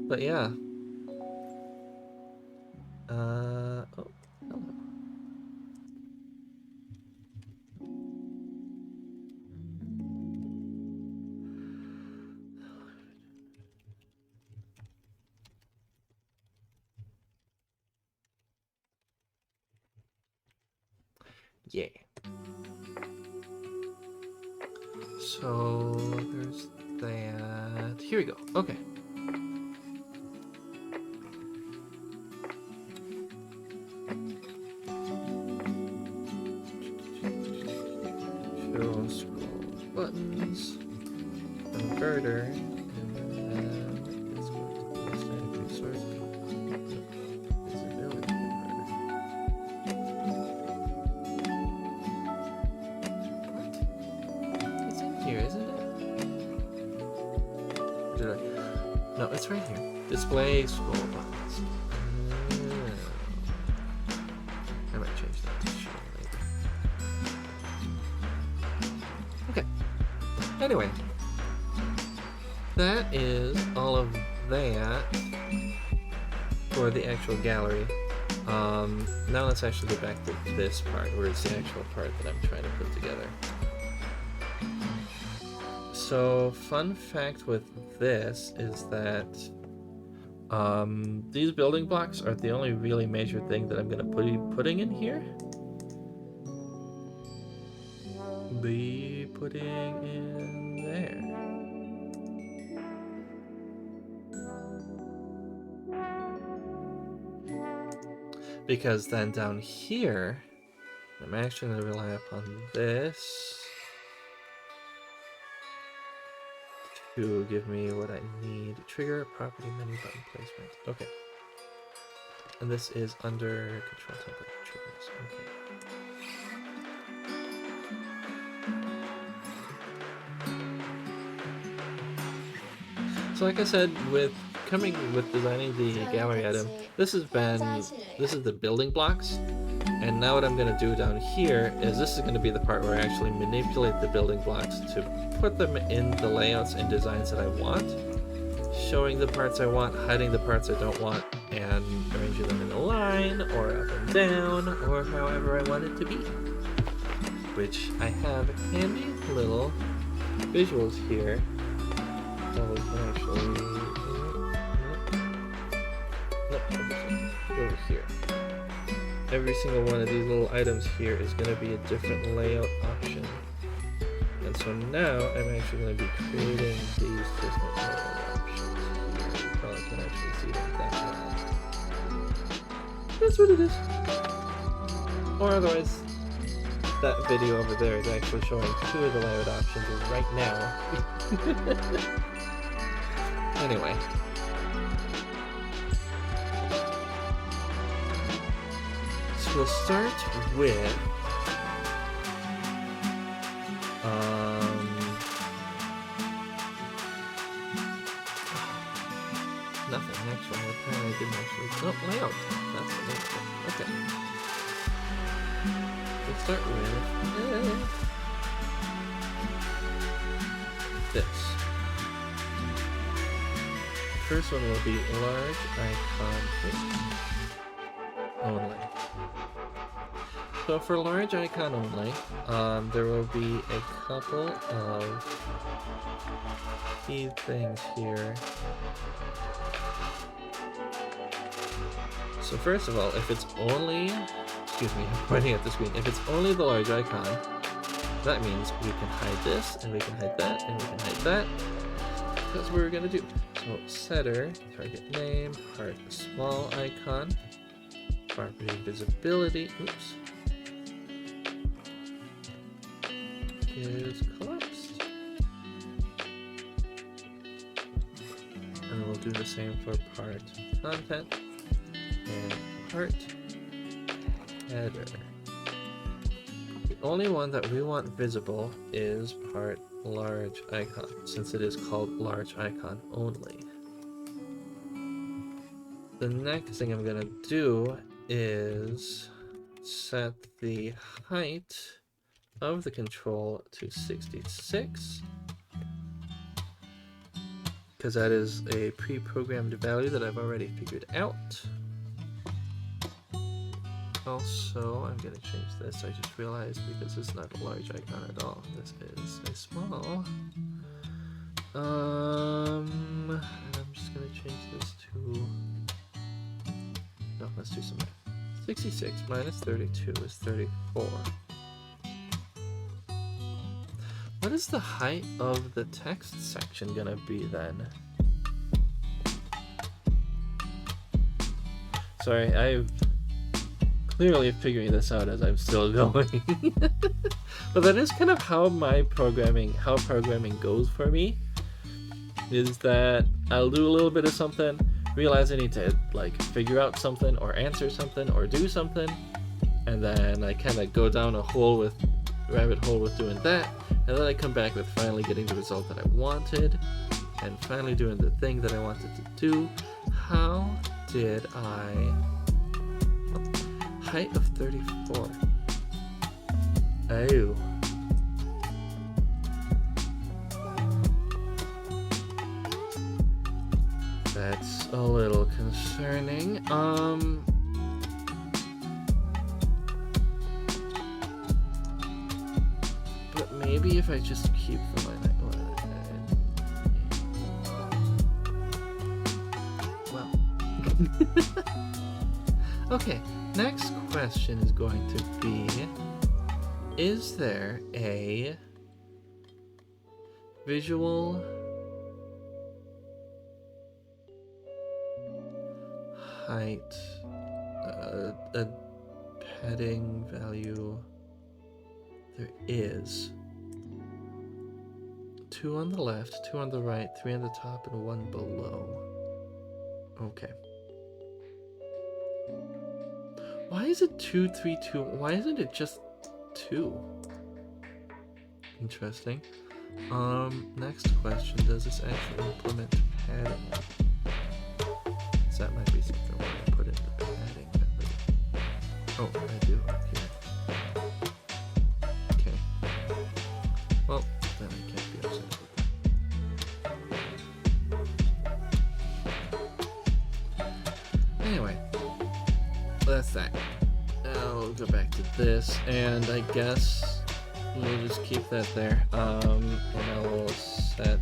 But yeah. Oh, hello. Yeah. So there's that. Here we go. Okay. Show scroll buttons, converter, and then it's going to be static resource. Visibility converter. What? It's in here, isn't it? Did I? No, it's right here. Display scroll buttons. I might change that to show later. Okay. Anyway, that is all of that for the actual gallery. Now let's actually go back to this part, where it's the actual part that I'm trying to put together. So, fun fact with this is that these building blocks are the only really major thing that I'm going to be putting in here. Be putting in there. Because then down here, I'm actually going to rely upon this to give me what I need. Trigger, property, menu, button placement. Okay. And this is under control template triggers. Okay. So like I said, with designing the gallery item, this is the building blocks. And now what I'm going to do down here is this is going to be the part where I actually manipulate the building blocks to put them in the layouts and designs that I want, showing the parts I want, hiding the parts I don't want, and arranging them in a line or up and down or however I want it to be. Which I have handy little visuals here. So we can actually over here. Every single one of these little items here is going to be a different layout option. And so now I'm actually going to be creating these different layout options here. You probably can actually see them that well. That's what it is. Or otherwise, that video over there is actually showing 2 of the layout options right now. Anyway. So we'll start with nothing actually. Apparently I didn't actually. Oh, layout. That's the name of it. Okay. We'll start with this. First one will be large icon only. So for large icon only, there will be a couple of key things here. So first of all, if it's only, excuse me, I'm pointing at the screen. If it's only the large icon, that means we can hide this, and we can hide that, and we can hide that. That's what we're gonna do. So setter, target name, part small icon, property visibility, oops, is collapsed. And we'll do the same for part content and part header. The only one that we want visible is part large icon, since it is called large icon only. the next thing I'm gonna do is set the height of the control to 66, because that is a pre-programmed value that I've already figured out. Also, I'm gonna change this. I just realized, because it's not a large icon at all. This is a small. And I'm just gonna change this to. No, let's do some math. 66 minus 32 is 34. What is the height of the text section gonna be then? Sorry, I've clearly figuring this out as I'm still going. But that is kind of how programming goes for me. Is that I'll do a little bit of something, realize I need to like figure out something or answer something or do something, and then I kind of go down a rabbit hole with doing that, and then I come back with finally getting the result that I wanted and finally doing the thing that I wanted to do. How did I... height of 34. Oh. That's a little concerning. But maybe if I just keep the line. Well. Okay. Next question is going to be, is there a visual height, a padding value? There is. 2 on the left, 2 on the right, 3 on the top, and 1 below. Okay. Why is it 2, 3, 2? Why isn't it just 2? Interesting. Next question. Does this actually implement padding? So that might be something where I put in the padding method. Oh, I do up here. Okay. Well, then I can't be upset with that. Anyway. That's that. I'll go back to this, and I guess we'll just keep that there. And I will set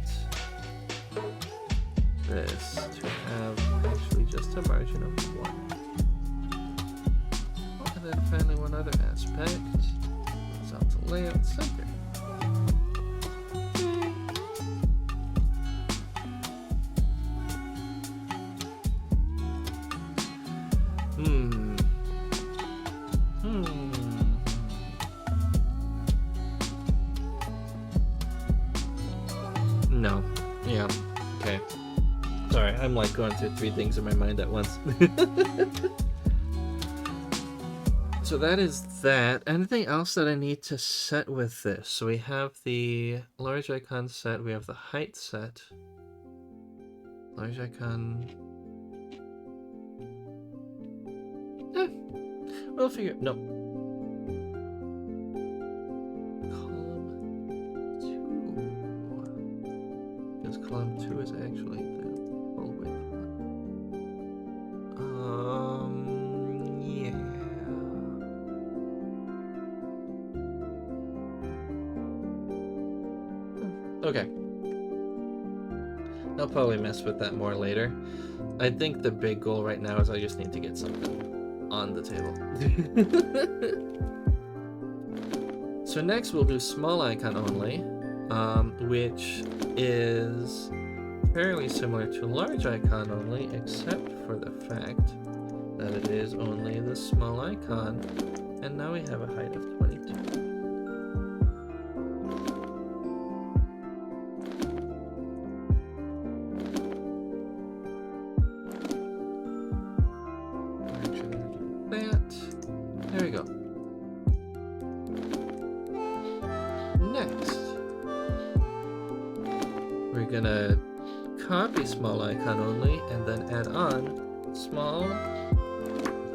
this to have actually just a margin of 1. And then finally one other aspect. It's out to layout center. No. Yeah. Okay. Sorry, I'm like going through 3 things in my mind at once. So that is that. Anything else that I need to set with this? So we have the large icon set. We have the height set. Large icon. We'll figure. No. Column 2 is actually the full width one. Yeah. Okay. I'll probably mess with that more later. I think the big goal right now is I just need to get something on the table. So next we'll do small icon only, which is fairly similar to large icon only, except for the fact that it is only the small icon, and now we have a height of 22. Actually, that. There we go. Next, we're gonna copy small icon only and then add on small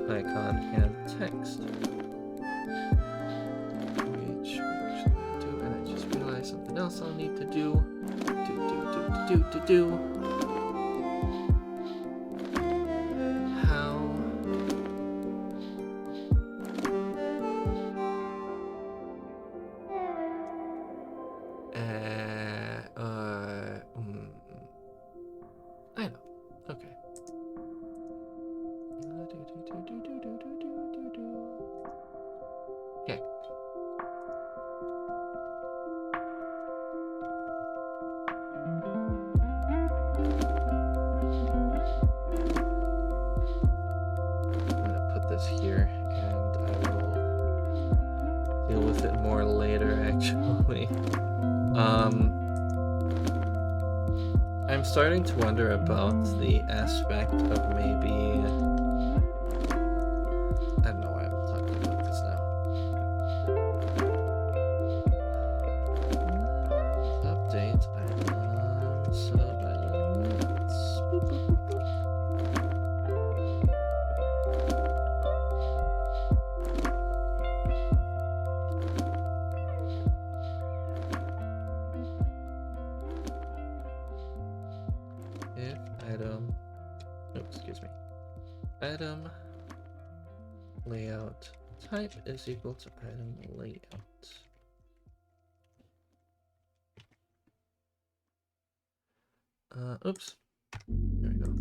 icon and text. Which we actually do, and I just realized something else I'll need to do. How? I know. Okay. Okay. I'm gonna put this here, and I will deal with it more later, actually. I'm starting to wonder about the aspect of maybe... I don't know why I'm talking about this now. Update items, sub-items. Boop, boop, boop, boop. If item... Oh, excuse me. Item layout type is equal to item layout. Oops. There we go.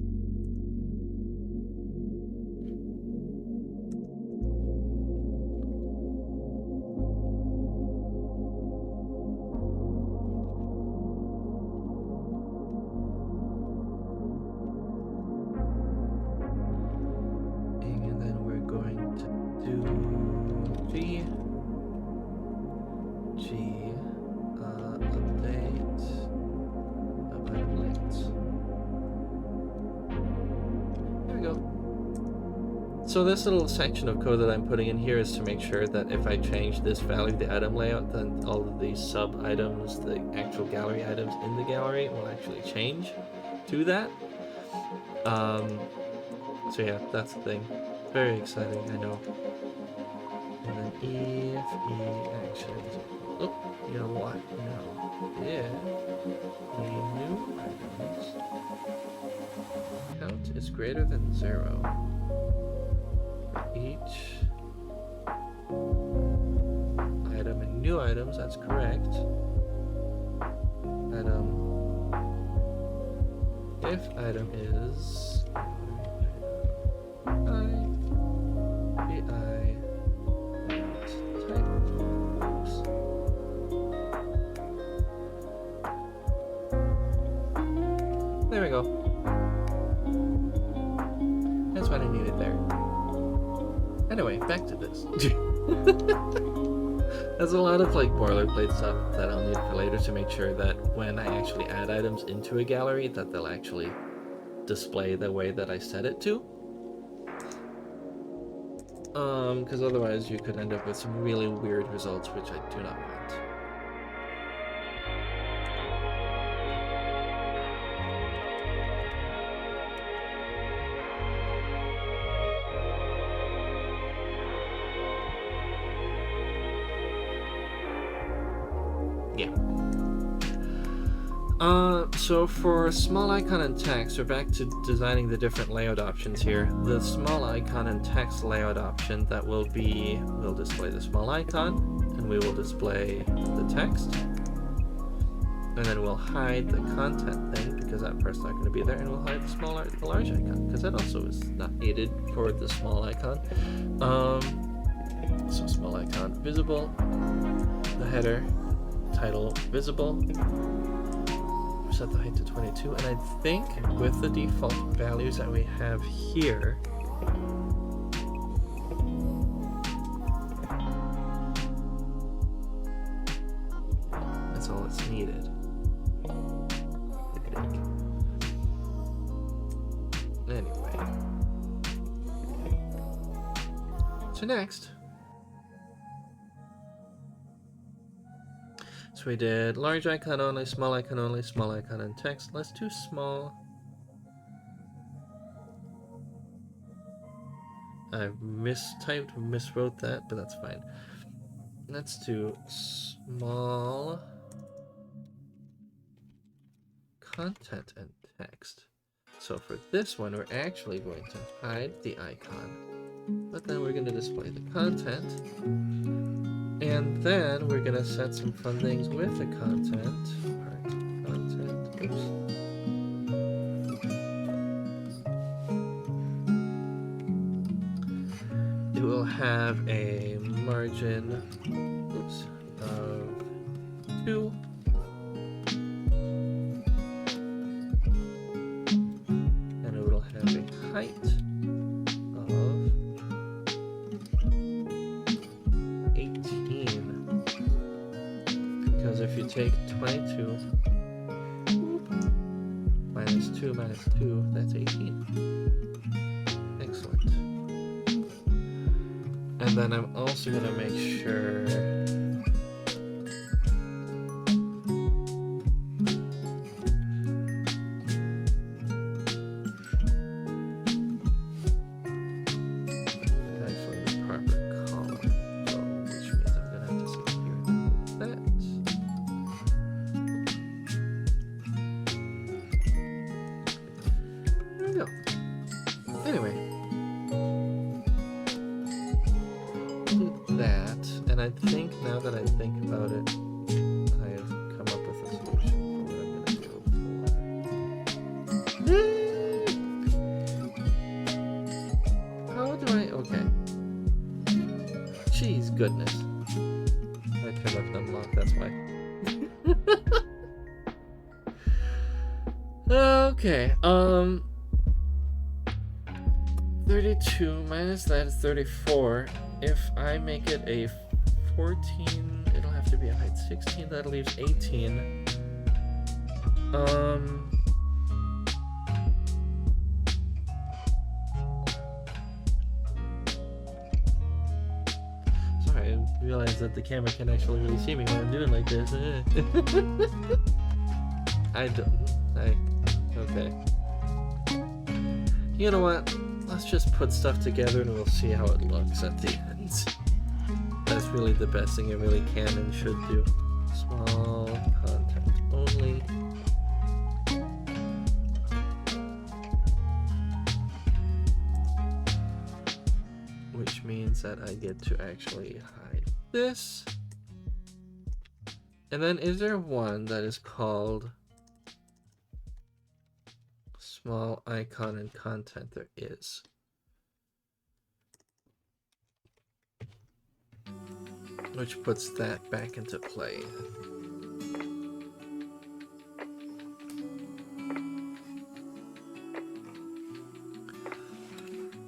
And then we're going to do G update of item layouts. There we go. So this little section of code that I'm putting in here is to make sure that if I change this value, the item layout, then all of these sub items, the actual gallery items in the gallery, will actually change to that. So yeah, that's the thing. Very exciting, I know. And then if E actually is equal, oh, you know what? No. If the new items count is greater than 0 for each item and new items, that's correct. If item is there we go. That's what I needed there. Anyway, back to this. There's a lot of like boilerplate stuff that I'll need for later to make sure that when I actually add items into a gallery that they'll actually display the way that I set it to. Because otherwise you could end up with some really weird results, which I do not want. Yeah. So for small icon and text, we're back to designing the different layout options here. The small icon and text layout option that will display the small icon, and we will display the text. And then we'll hide the content thing because that part's not going to be there, and we'll hide the large icon because that also is not needed for the small icon. So small icon visible, the header, title visible. Set the height to 22, and I think with the default values that we have here, that's all that's needed. I think. Anyway, so next. So we did large icon only, small icon only, small icon and text. Let's do small I miswrote that, but that's fine. Let's do small content and text. So for this one, we're actually going to hide the icon, but then we're going to display the content, and then we're going to set some fun things with the content. Oops. It will have a margin, of 2. And it will have a height of 18. Because if you take 22 minus 2 minus 2, that's 18. Excellent. And then I'm also going to make sure actually the proper column, which means I'm going to have to sit here and move that. There we go. Anyway, do that, and I think now that I think about it, I have come up with a solution for what I'm going to do. How do I? Okay. Jeez, goodness. I turned off unlock, that's why. Okay, 32 minus that is 34. If I make it a 14, it'll have to be a height 16. That leaves 18. Sorry, I realized that the camera can actually really see me when I'm doing like this. Okay. You know what? Let's just put stuff together and we'll see how it looks at the end. That's really the best thing it really can and should do. Small content only. Which means that I get to actually hide this. And then is there one that is called small icon and content? There is. Which puts that back into play.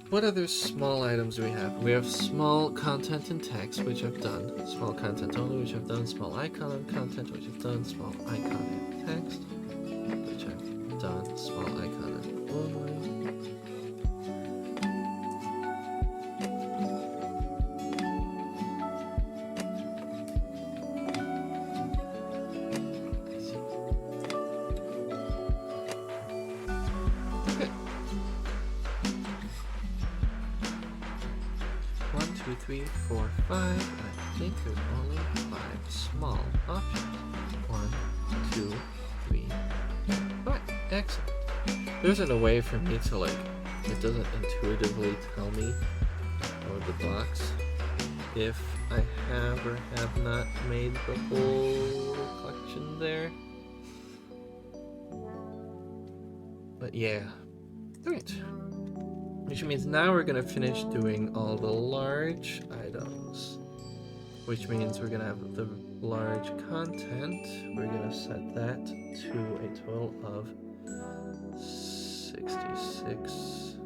What other small items do we have? We have small content and text, which I've done. Small content only, which I've done. Small icon and content, which I've done. Small icon and text, which I've done. Small icon and only. Okay. 1, 2, 3, 4, 5. I think there's only 5 small options. 1, 2, 3, 4, 5. Excellent. There isn't a way for me to it doesn't intuitively tell me out of the box if I have or have not made the whole collection there. But yeah. Alright. Which means now we're going to finish doing all the large items. Which means we're going to have the large content. We're going to set that to a total of 66.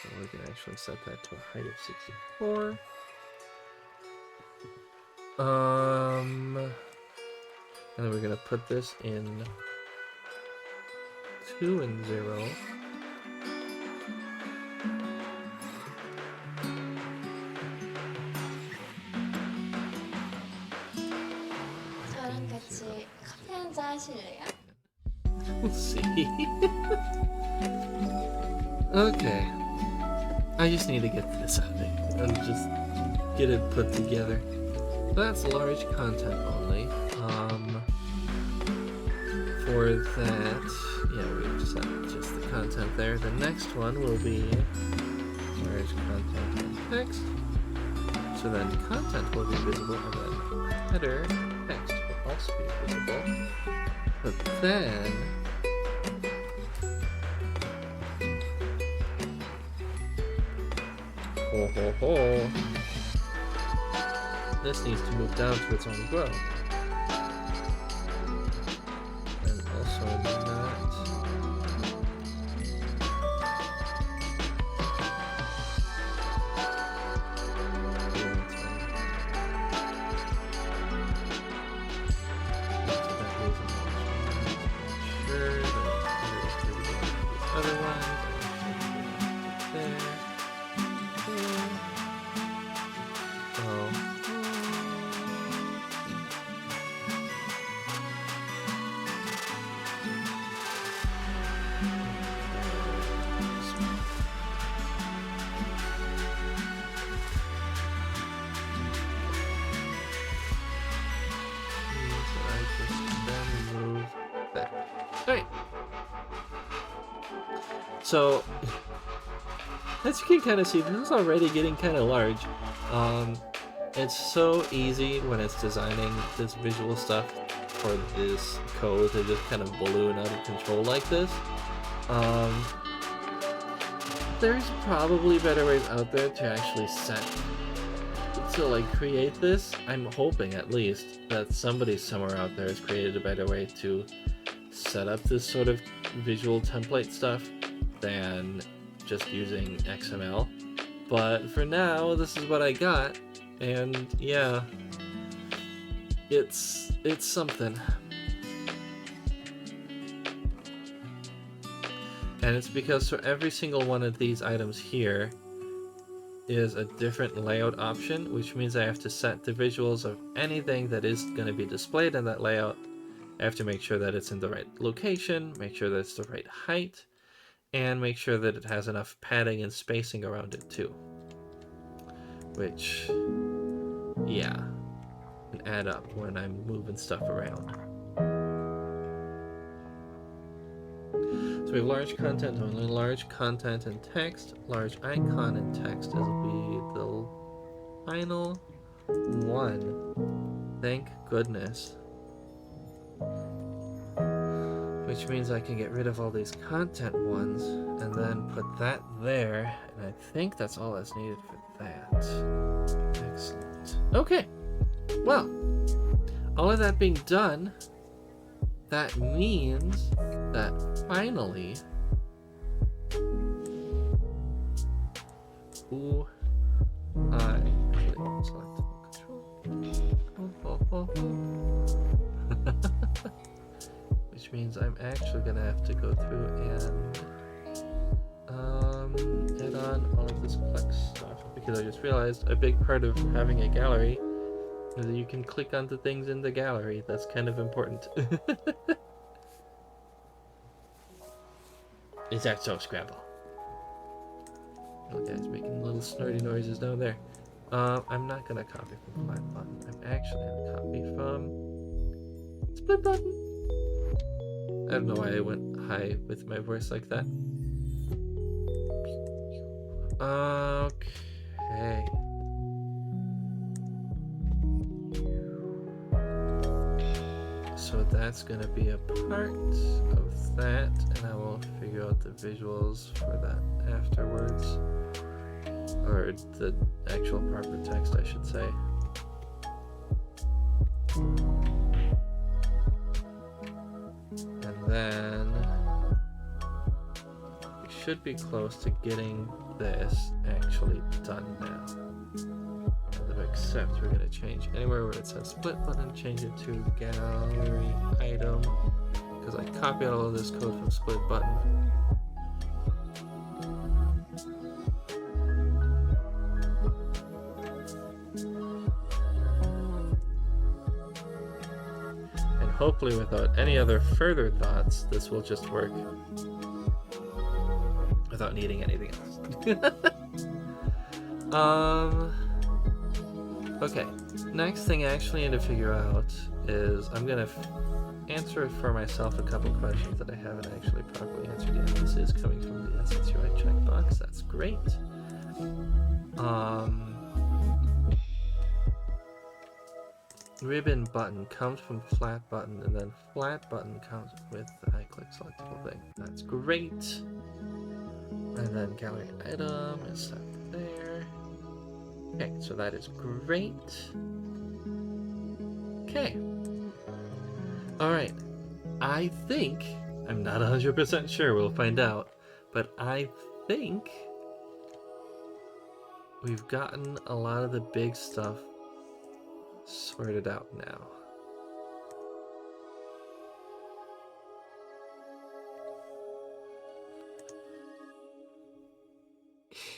So we can actually set that to a height of 64. And then we're gonna put this in 2 and 0. 저랑 같이 커피 한잔 하실래요? We'll see. Okay. I just need to get this out there and just get it put together. That's large content only. For that, yeah, we just have just the content there. The next one will be large content and text. So then content will be visible, and then header text will also be visible. But then this needs to move down to its own grow. And also not Alright. So, as you can kind of see, this is already getting kind of large. It's so easy when it's designing this visual stuff for this code to just kind of balloon out of control like this. There's probably better ways out there to actually create this. I'm hoping at least that somebody somewhere out there has created a better way to set up this sort of visual template stuff than just using XML. But for now, this is what I got, and yeah, it's something. And it's because for every single one of these items here is a different layout option, which means I have to set the visuals of anything that is going to be displayed in that layout. I have to make sure that it's in the right location, make sure that it's the right height, and make sure that it has enough padding and spacing around it too. Which, yeah, can add up when I'm moving stuff around. So we have large content only, large content and text, large icon and text will be the final one. Thank goodness. Which means I can get rid of all these content ones and then put that there, and I think that's all that's needed for that. Excellent. Okay, well, all of that being done, that means that finally, I select control. Which means I'm actually gonna have to go through and add on all of this Plex stuff, because I just realized a big part of having a gallery is that you can click onto things in the gallery. That's kind of important. Is that so, Scrabble? Oh, guy's making little snorty noises down there. I'm not gonna copy from Flat Button. I'm actually gonna copy from Split Button. I don't know why I went high with my voice like that. Okay. So that's gonna be a part of that, and I will figure out the visuals for that afterwards. Or the actual proper text, I should say. And then we should be close to getting this actually done now. Except we're going to change anywhere where it says split button, change it to gallery item, because I copied all of this code from split button. And hopefully without any other further thoughts, this will just work without needing anything else. Okay, next thing I actually need to figure out is I'm gonna answer for myself a couple questions that I haven't actually properly answered yet. This is coming from the Assets UI checkbox. That's great. Ribbon button comes from flat button, and then flat button comes with the iClick selectable thing. That's great. And then gallery item is set there. Okay, so that is great. Okay. Alright. I think, I'm not 100% sure, we'll find out, but I think we've gotten a lot of the big stuff sorted out now.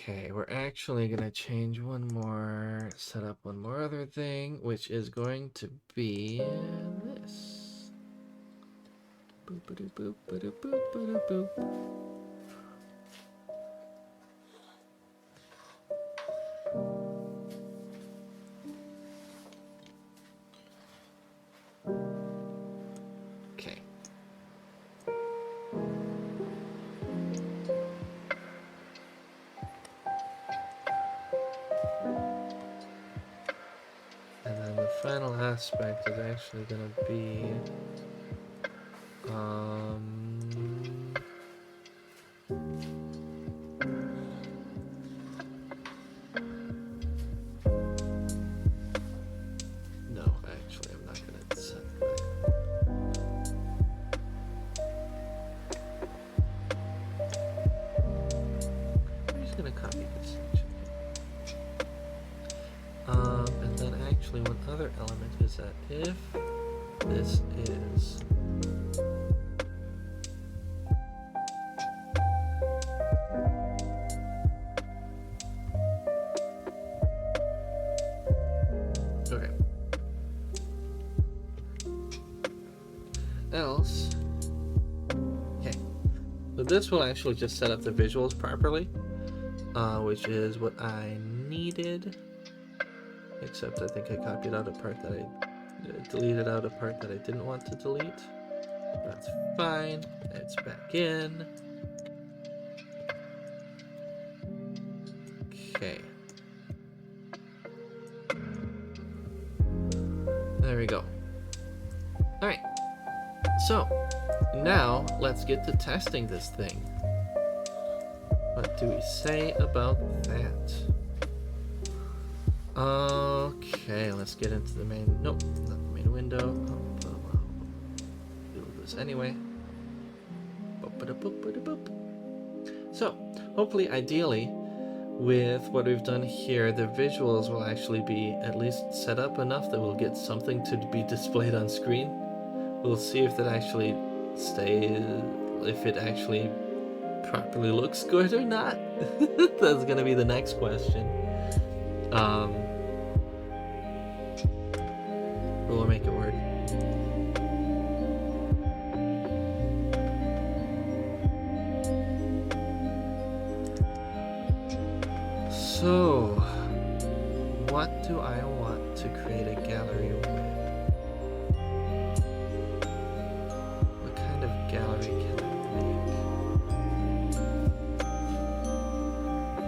Okay, we're actually gonna change one more, set up one more other thing, which is going to be this. Boop, boop, boop, boop, boop, boop, boop. Okay. And then the final aspect is actually going to be no, actually I'm not going to set that. I'm just going to copy this section. And then actually one other element is that if this is okay. Else, okay. So this will actually just set up the visuals properly, which is what I needed. Except I think I copied out a part that I deleted out a part that I didn't want to delete. That's fine. It's back in. Okay. There we go. Alright. So, now let's get to testing this thing. What do we say about that? Okay, let's get into the main... Nope, not the main window. Do this anyway. So, hopefully, ideally, with what we've done here, the visuals will actually be at least set up enough that we'll get something to be displayed on screen. We'll see if that actually stays, if it actually properly looks good or not. That's gonna be the next question. But we'll make it work. So, what do I want to create a gallery with? What kind of gallery can I make?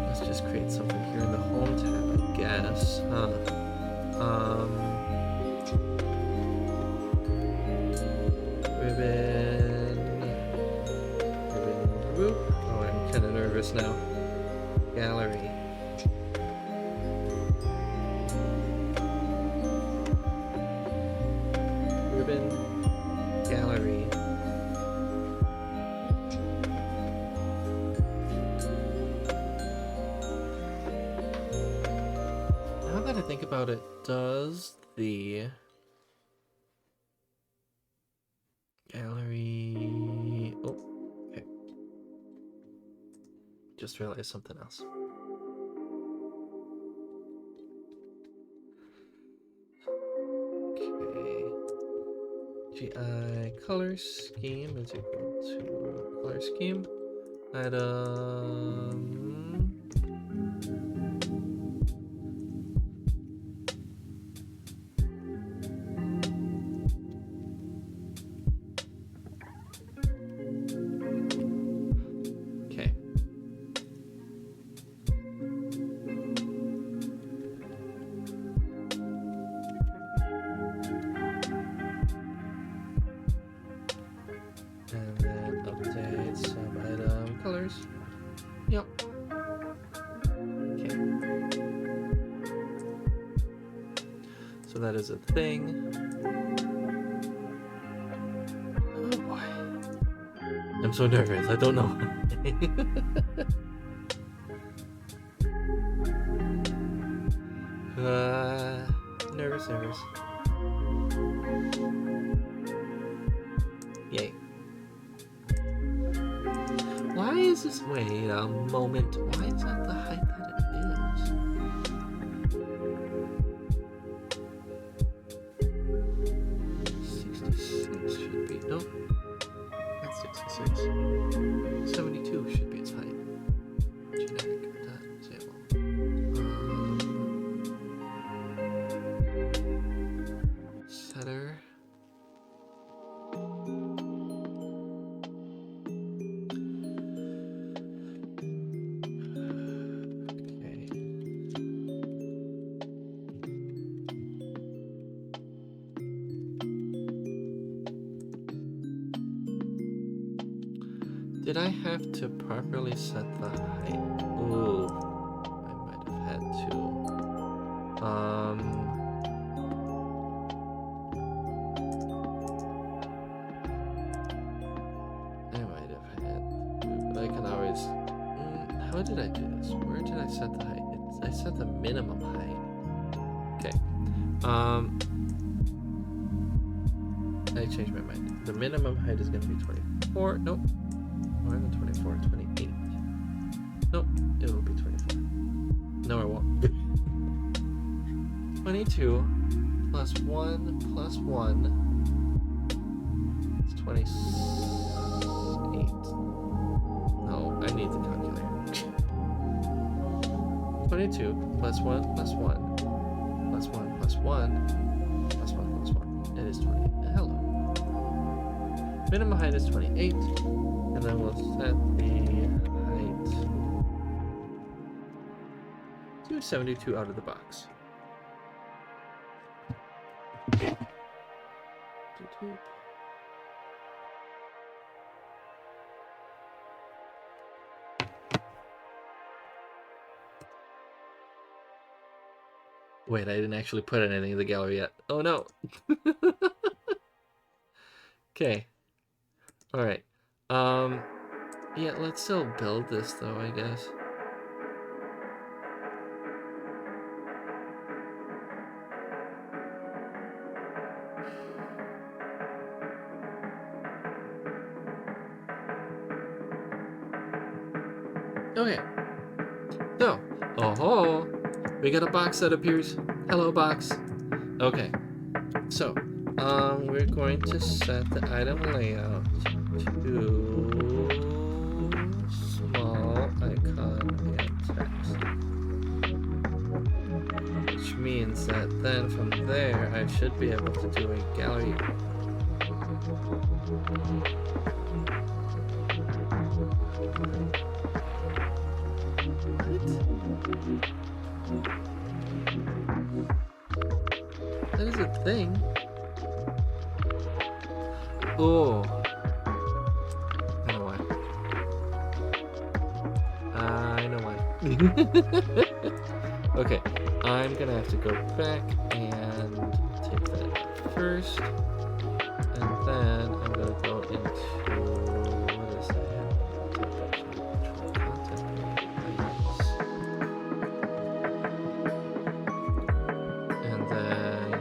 Let's just create something here in the home tab, I guess. Ribbon group. Oh, I'm kind of nervous now. Gallery. Ribbon. Gallery. Now that I think about it, does the gallery... Oh, okay. Just realized something else. Okay. GI color scheme is equal to color scheme item. Okay. And then update sub-item colors. Yep. Okay. So that is a thing. Oh boy. I'm so nervous. I don't know why. Nervous. Yay. Why is this? Wait a moment. Why is that the height that it is? 66 should be. Nope. That's 66. 72 should be its height. Generic. Disable. Setter. Did I have to properly set the height? Ooh, I might have had to. I might have had to, but I can always. How did I do this? Where did I set the height? I set the minimum height. Okay. I changed my mind. The minimum height is going to be 24. Nope. More than 24, 28. Nope, it will be 24. No, it won't. 22 plus 1 plus 1 is 28. No, I need the calculator. 22 plus 1 plus 1 plus 1 plus 1 plus 1 plus 1. It is 28. Hello. Minimum height is 28. And then we'll set the height to 72 out of the box. Wait, I didn't actually put anything in the gallery yet. Oh no. Okay. All right. Yeah, let's still build this though, I guess. Okay. So, oh, we got a box that appears. Hello, box. Okay. So, we're going to set the item layout to small icon and text, which means that then from there I should be able to do a gallery. That is a thing. Oh. I know why. I know why. Okay, I'm gonna have to go back and take that first. And then I'm gonna go into, what is that? And then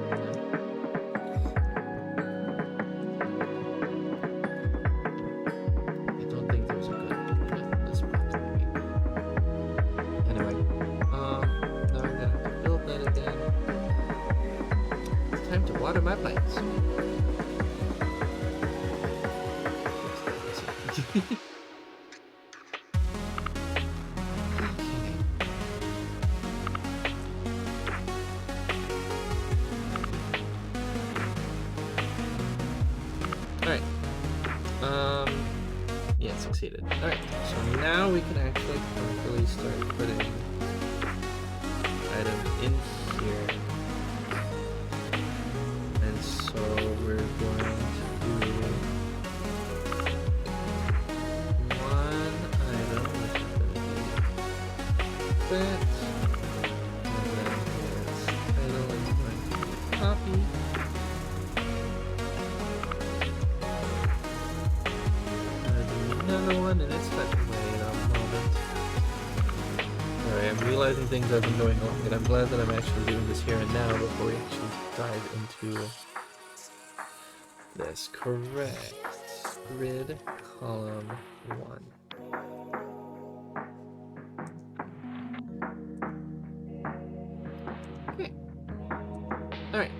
I don't think there's a good this spot to be. Anyway, now I'm gonna have to build that again. It's time to water my plants. Alright. Yeah, succeeded. Alright, so now we can actually properly start putting items in here. And so we're going to do one item, which is going to be that. And then its title is going to be copy. Another one, and it's not. Wait a moment. Alright, I'm realizing things I've been doing wrong, and I'm glad that I'm actually doing this here and now before we actually dive into this. Correct. Grid column 1. Okay. Alright.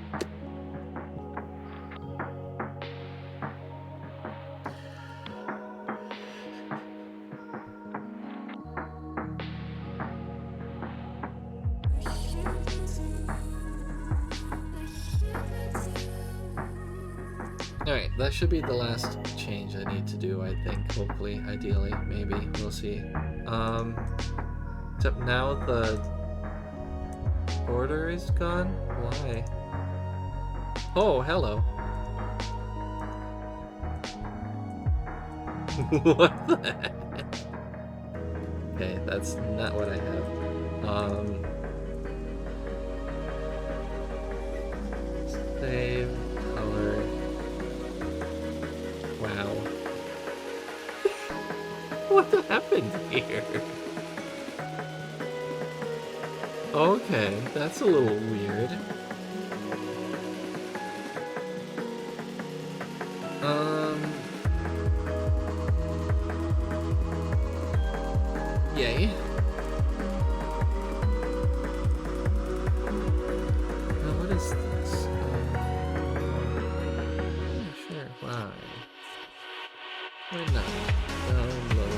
Alright, that should be the last change I need to do, I think. Hopefully, ideally, maybe. We'll see. Except now the border is gone? Why? Oh, hello. What the heck? Okay, that's not what I have. Save color. Wow. What happened here? Okay, that's a little weird. Yay. Now what is this? Yeah, sure, why? Why not? Download.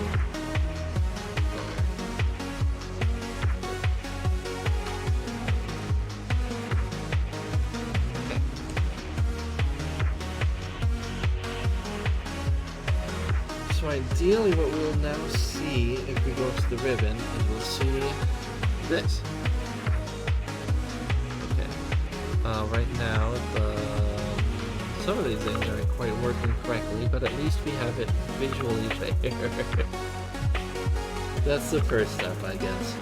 Okay. So ideally what we'll now see if we go to the ribbon is we'll see this. Okay. Right now some of these things aren't quite working correctly, but at least we have it visually there. That's the first step, I guess.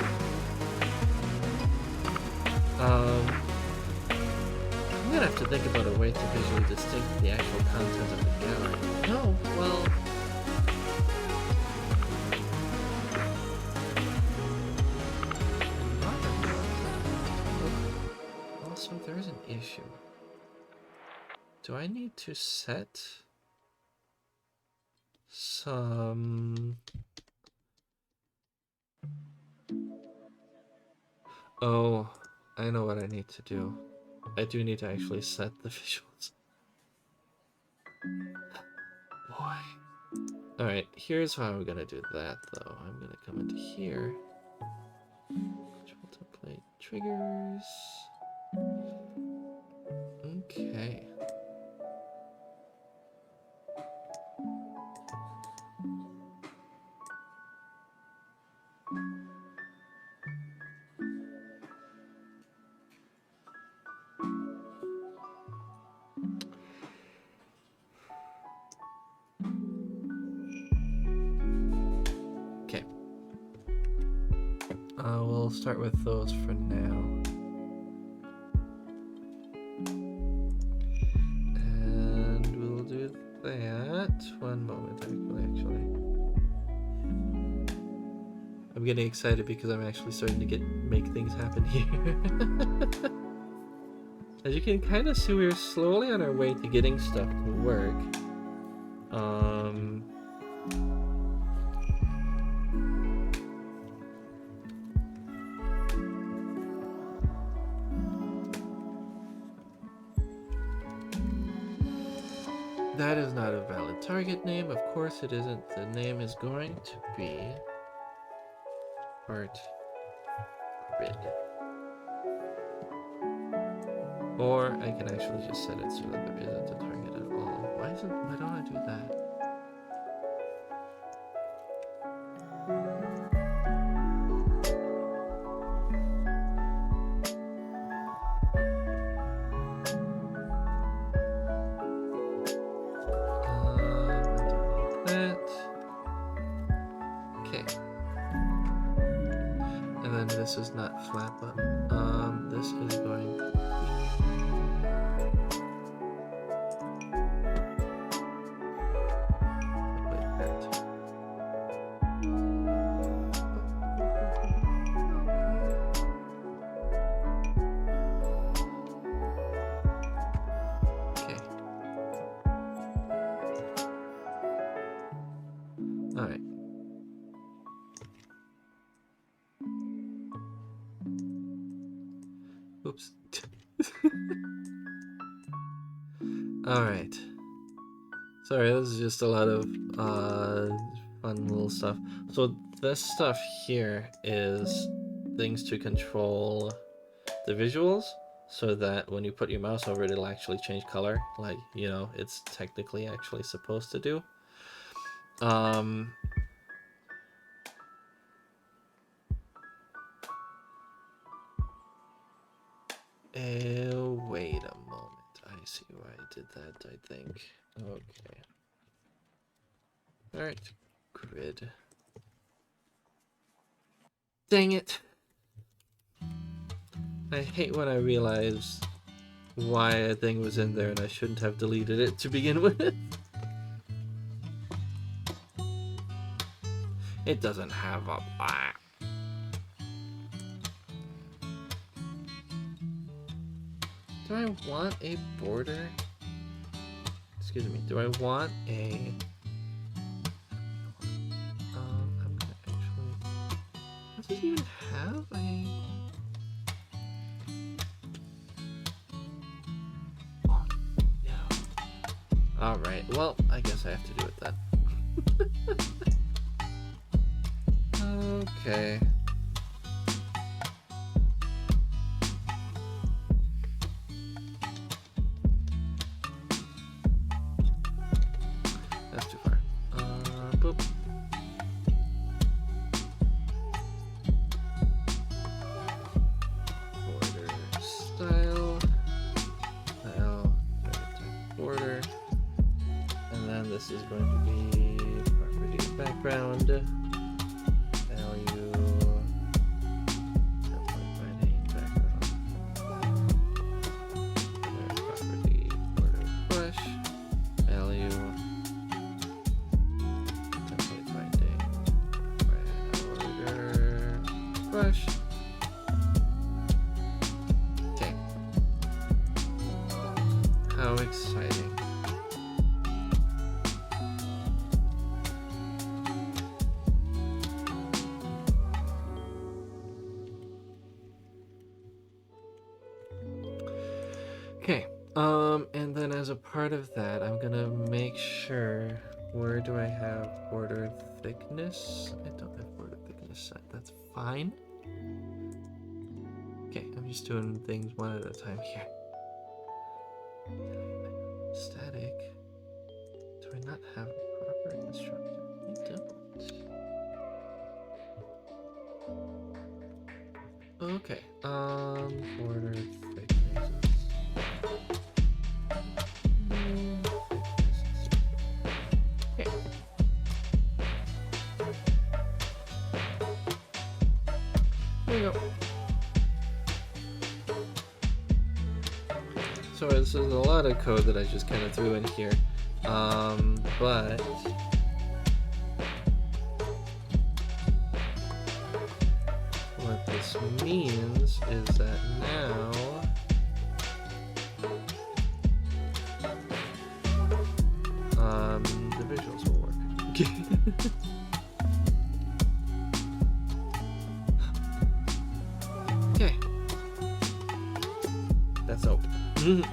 I'm gonna have to think about a way to visually distinguish the actual content of the gallery. No, well... Also, there is an issue. Do I need to set some... Oh, I know what I need to do. I do need to actually set the visuals. Boy. Alright, here's how I'm gonna do that, though. I'm gonna come into here. Control template triggers. Okay. Okay. We'll start with those for now. And we'll do that. One moment, actually. I'm getting excited because I'm actually starting to make things happen here. As you can kind of see, we're slowly on our way to getting stuff to work. That is not a valid target name. Of course it isn't. The name is going to be Heart Grid. Or I can actually just set it so that there isn't a target at all. Why don't I do that? This is not flat button. This is going to be like that. Okay. All right. Oops. Alright. Sorry, this is just a lot of fun little stuff. So this stuff here is things to control the visuals so that when you put your mouse over it, it'll actually change color, like, you know, it's technically actually supposed to do. Wait a moment. I see why I did that, I think. Okay. Alright. Grid. Dang it! I hate when I realize why a thing was in there and I shouldn't have deleted it to begin with. It doesn't have a back. Do I want a border? Excuse me, do I want a... I'm gonna actually... Does it even have a... No. Alright, well, I guess I have to do it then. Okay. That's too far. Boop. Border style. Style. Border. And then this is going to be property background. Value. Property border brush. Value. Brush. Okay. How exciting. Okay. And then as a part of that, I'm gonna make sure, where do I have border thickness? I don't have border thickness set. That's fine. Okay, I'm just doing things one at a time here. Static. Do I not have a proper constructor? I don't. Okay, border thicknesses. Okay. There we go. So this is a lot of code that I just kind of threw in here, but what this means is that now the visuals will work. Okay, that's open.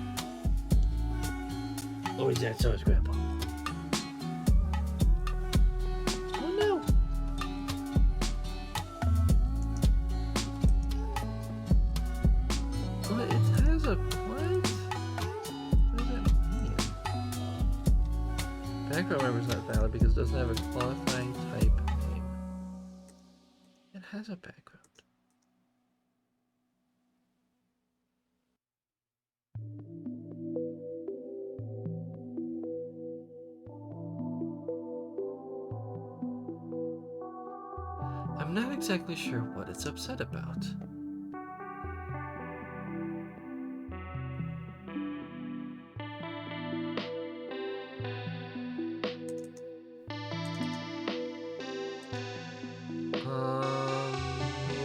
Oh is that? So is Grandpa. Oh no! What? It has a what? What does that mean? Background member is not valid because it doesn't have a qualifying type name. It has a background. I'm not exactly sure what it's upset about.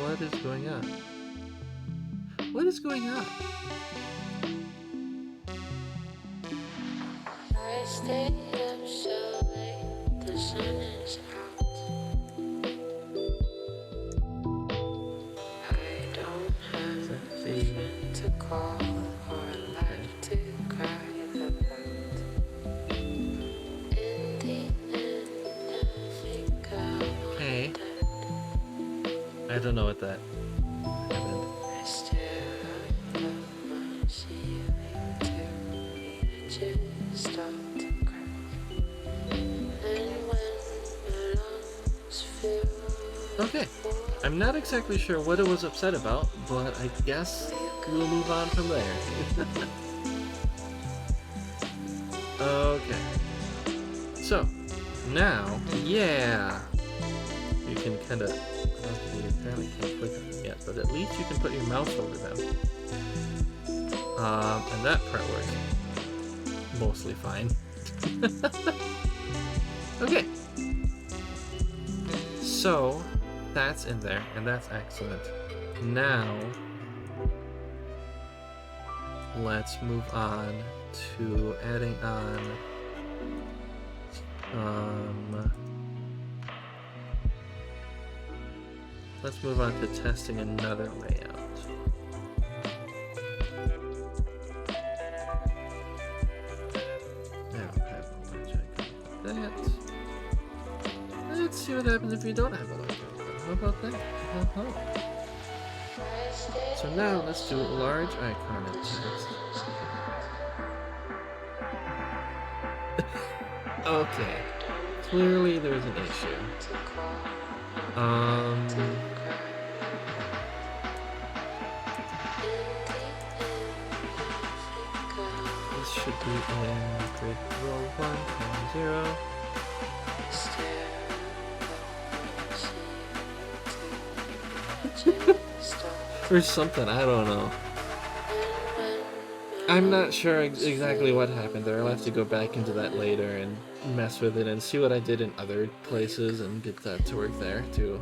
What is going on? What is going on? I stay up so late, the sun is out. I don't have a friend to call or a life to cry about. In the end, I think I'm Hey. dead. I don't know what that happened. I stare up at my ceiling till the edges start to crack. And when my lungs fill Okay. I'm not exactly sure what it was upset about, but I guess we'll move on from there. Okay. So, now, yeah! You can kind of... Okay, you apparently can't click on them yet, but at least you can put your mouse over them. And that part works mostly fine. Okay. So, that's in there, and that's excellent. Now, let's move on to adding on let's move on to testing another layout. Now, have a large icon like that. Let's see what happens if you don't have a large icon. How about that? So now let's do a large icon and text. Okay. Clearly there's an issue. This should be in grid row 1.0. Or something, I don't know. I'm not sure exactly what happened there. I'll have to go back into that later and mess with it and see what I did in other places and get that to work there too.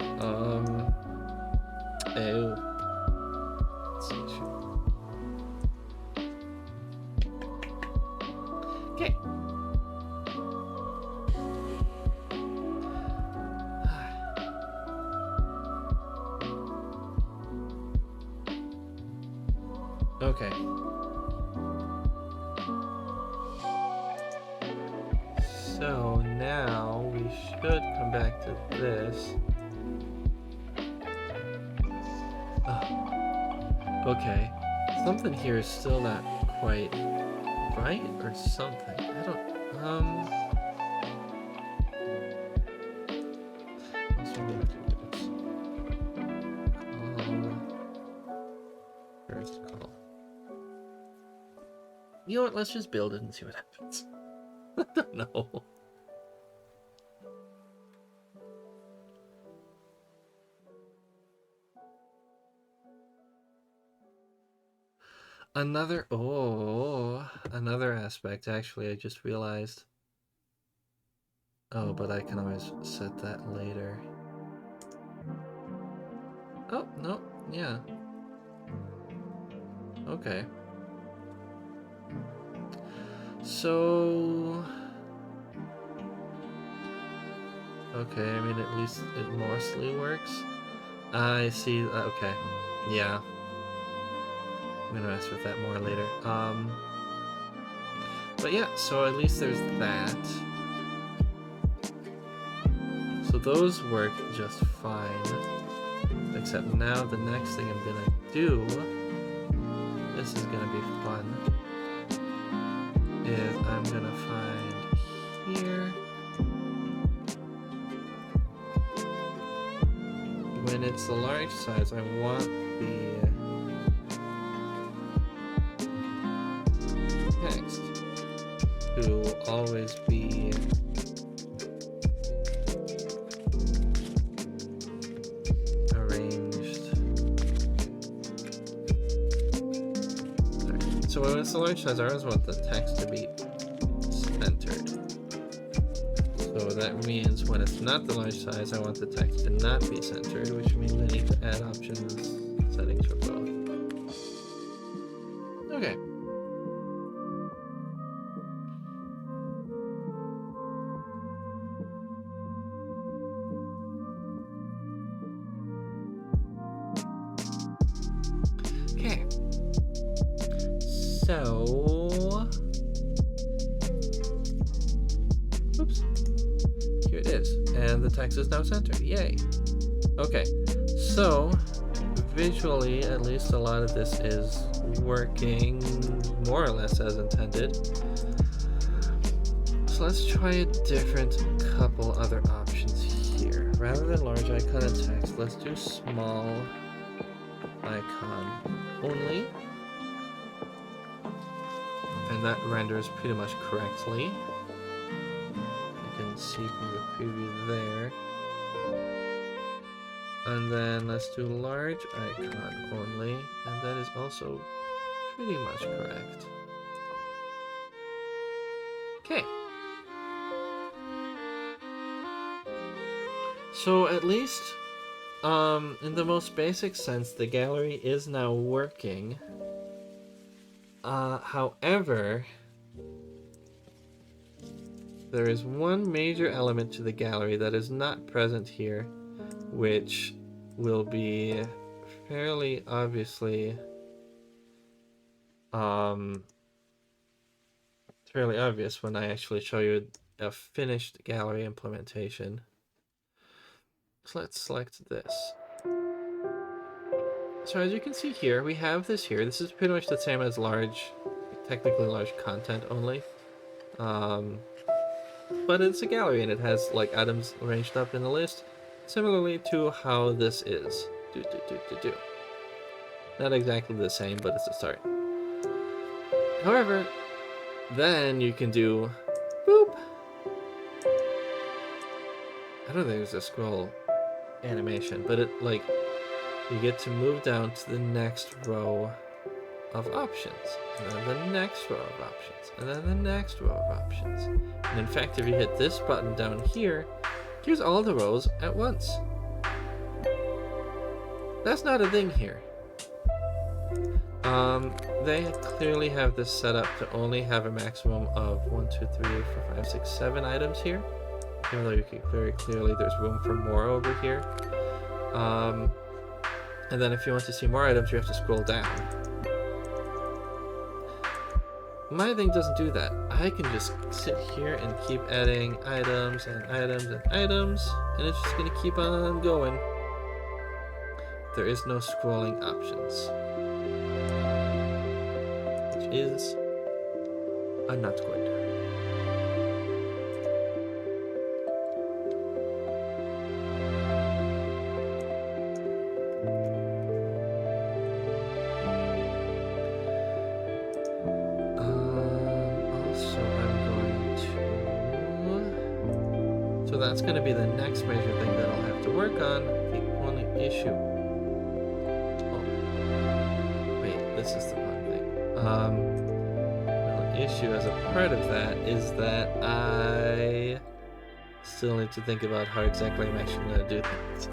Let's see. Okay. Okay. So now we should come back to this. Okay. Something here is still not quite right or something. I don't also need to do this. First call. You know what, let's just build it and see what happens. I don't know. Another aspect, actually, I just realized. Oh, but I can always set that later. Oh, no, yeah. Okay. So... Okay, I mean, at least it mostly works. I see, okay. Yeah. I'm gonna mess with that more later. But But yeah, so at least there's that. So those work just fine. Except now the next thing I'm gonna do, this is gonna be fun, is I'm gonna find here, when it's the large size, I want the text to always be arranged. So when it's the large size, I always want the text to be centered. So that means when it's not the large size, I want the text to not be centered, which means I need to add options settings for both. Okay. Okay. So, oops, here it is, and the text is now centered. Yay. Okay, so visually, at least a lot of this is working more or less as intended. So let's try a different couple other options here. Rather than large icon and text, let's do small icon only. And that renders pretty much correctly. You can see from the preview there. And then let's do large icon only, and that is also pretty much correct. Okay. So at least, in the most basic sense, the gallery is now working. However, there is one major element to the gallery that is not present here, which will be fairly obviously fairly obvious when I actually show you a finished gallery implementation. So let's select this. So as you can see here, we have this here. This is pretty much the same as large, technically large content only. But it's a gallery and it has like items arranged up in a list, similarly to how this is. Not exactly the same, but it's a start. However, then you can do boop. I don't think there's a scroll animation, but it like you get to move down to the next row of options, and then the next row of options, and then the next row of options. And in fact, if you hit this button down here, here's all the rows at once. That's not a thing here. They clearly have this set up to only have a maximum of 1, 2, 3, 4, 5, 6, 7 items here. Even though you can very clearly there's room for more over here. And then if you want to see more items, you have to scroll down. My thing doesn't do that. I can just sit here and keep adding items and items and items, and it's just gonna keep on going. There is no scrolling options, which is not good. So that's going to be the next major thing that I'll have to work on. The only issue... Oh. Wait, this is the wrong thing. The issue as a part of that is that I still need to think about how exactly I'm actually going to do things.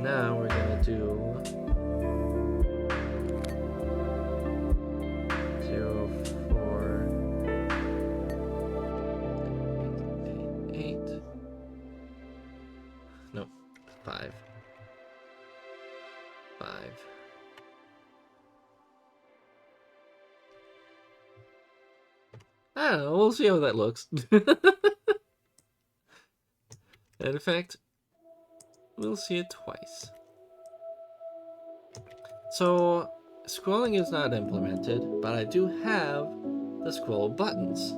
now we're gonna do 0, 4, 8, 8. Nope, 5. 5. I don't know, we'll see how that looks. And in fact, we'll see it twice. So, scrolling is not implemented, but I do have the scroll buttons,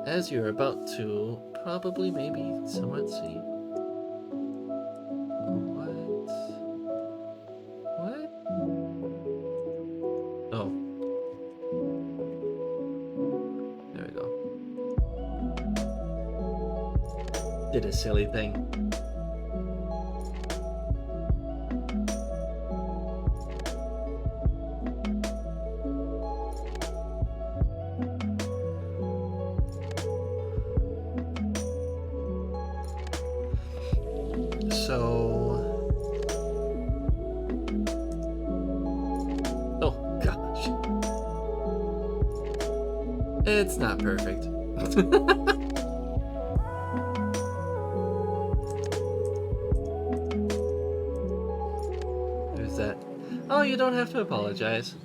as you're about to probably maybe somewhat see. What? Oh. There we go. Did a silly thing. Oh gosh. It's not perfect. There's that. Oh, you don't have to apologize.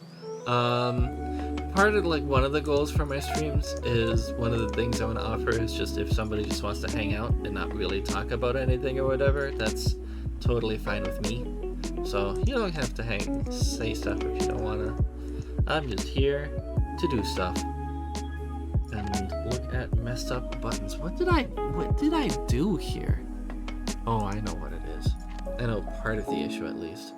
Part of one of the goals for my streams is one of the things I want to offer is just if somebody just wants to hang out and not really talk about anything or whatever, that's totally fine with me. So you don't have to say stuff if you don't want to. I'm just here to do stuff and look at messed up buttons. What did I do here? Oh, I know what it is. I know part of the issue at least.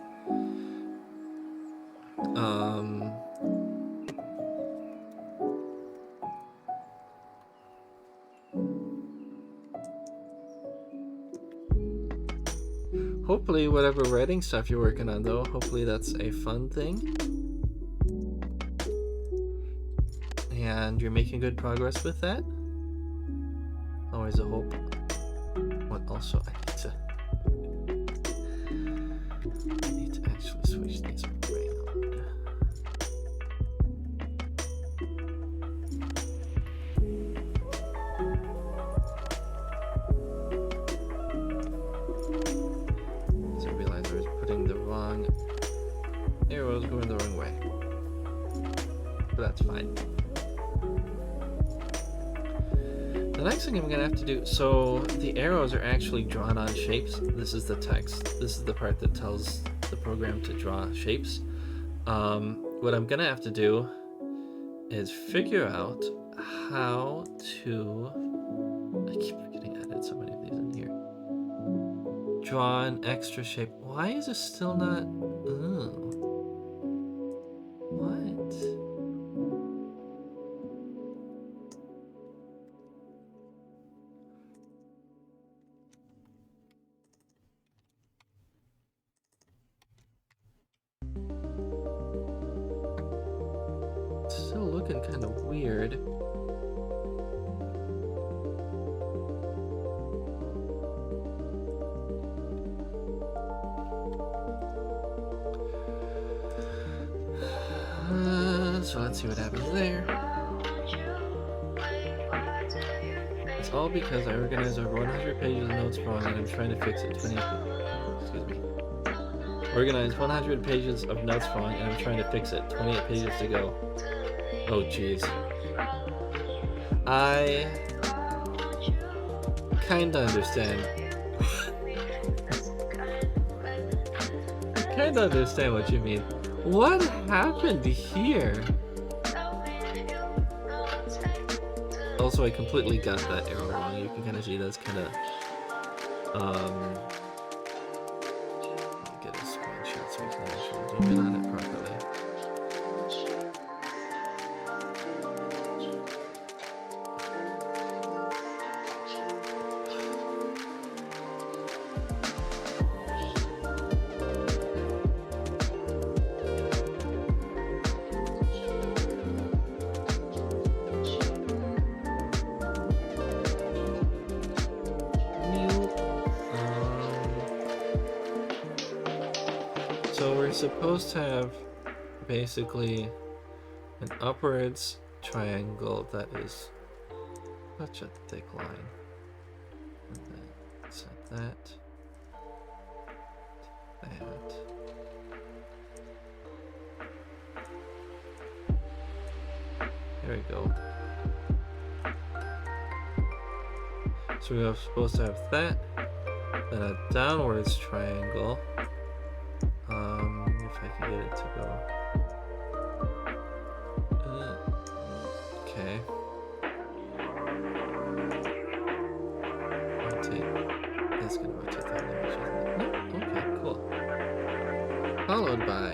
Hopefully whatever writing stuff you're working on though, hopefully that's a fun thing. And you're making good progress with that. Always a hope. What also I need to actually switch these around. So I realized I was putting the wrong arrows going the wrong way. But that's fine. The next thing I'm gonna have to do, so the arrows are actually drawn on shapes. This is the text. This is the part that tells the program to draw shapes. What I'm gonna have to do is figure out how to, I keep forgetting I added so many of these in here. Draw an extra shape. Why is this still not, what? Still looking kind of weird. So let's see what happens there. It's all because I organized over 100 pages of notes wrong and I'm trying to fix it. Organized 100 pages of notes wrong and I'm trying to fix it. 28 pages to go. Oh jeez. I kinda understand. Kinda understand what you mean. What happened here? Also, I completely got that arrow wrong. You can kind of see that's kind of let me get a screenshot so we can actually zoom in on it properly. So we're supposed to have basically an upwards triangle that is such a thick line. And then set that. That. There we go. So we're supposed to have that, then a downwards triangle. If I can get it to go. Okay. Rotate. That's gonna rotate that image, isn't it? No? Okay, cool. Followed by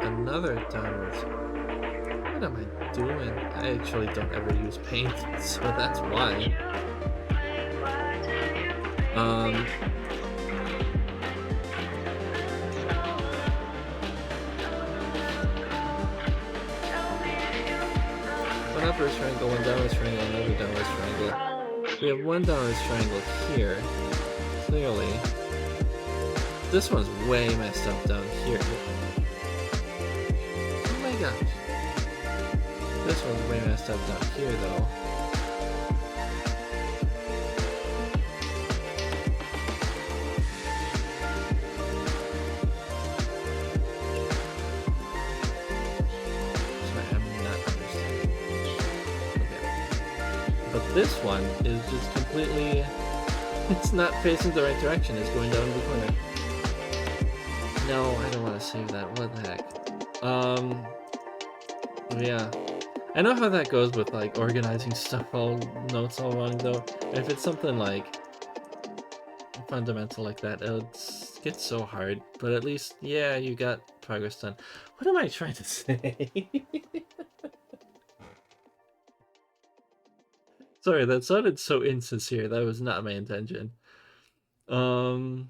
another downwards. What am I doing? I actually don't ever use paint, so that's why. One upwards triangle, one downwards triangle, another downwards triangle. We have one downwards triangle here, clearly. This one's way messed up down here. Oh my gosh. This one's way messed up down here, though. Sorry, I'm not understanding. Okay. But this one is just completely... It's not facing the right direction. It's going down the corner. No, I don't want to save that. What the heck? Yeah. I know how that goes with like organizing stuff, all notes all wrong though. If it's something like fundamental like that, it gets so hard. But at least, yeah, you got progress done. What am I trying to say? Sorry, that sounded so insincere. That was not my intention. Yeah.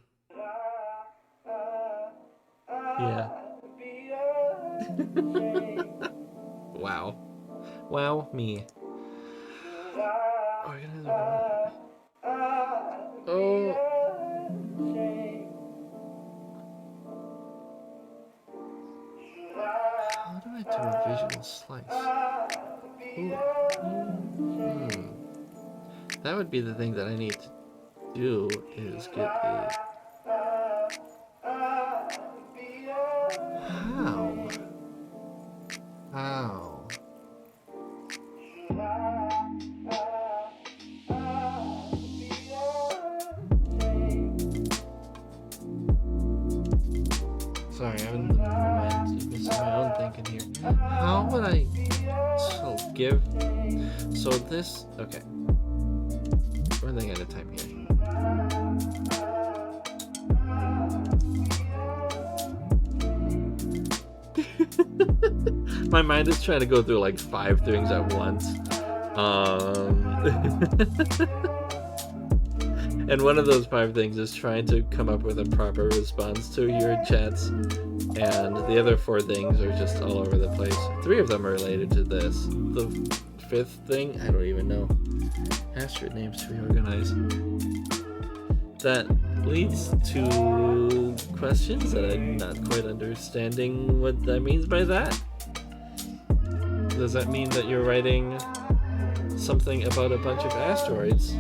Wow. Wow, me. Oh. How do I do a visual slice? Ooh. That would be the thing that I need to do, is get a... How? Sorry, I'm in the mind of my own thinking here. How would I give... So this... Okay. What are they gonna type here? My mind is trying to go through like 5 things at once. And one of those 5 things is trying to come up with a proper response to your chats. And the other 4 things are just all over the place. 3 of them are related to this. The 5th thing, I don't even know. Asteroid names to reorganize. That leads to questions that I'm not quite understanding what that means by that. Does that mean that you're writing something about a bunch of asteroids?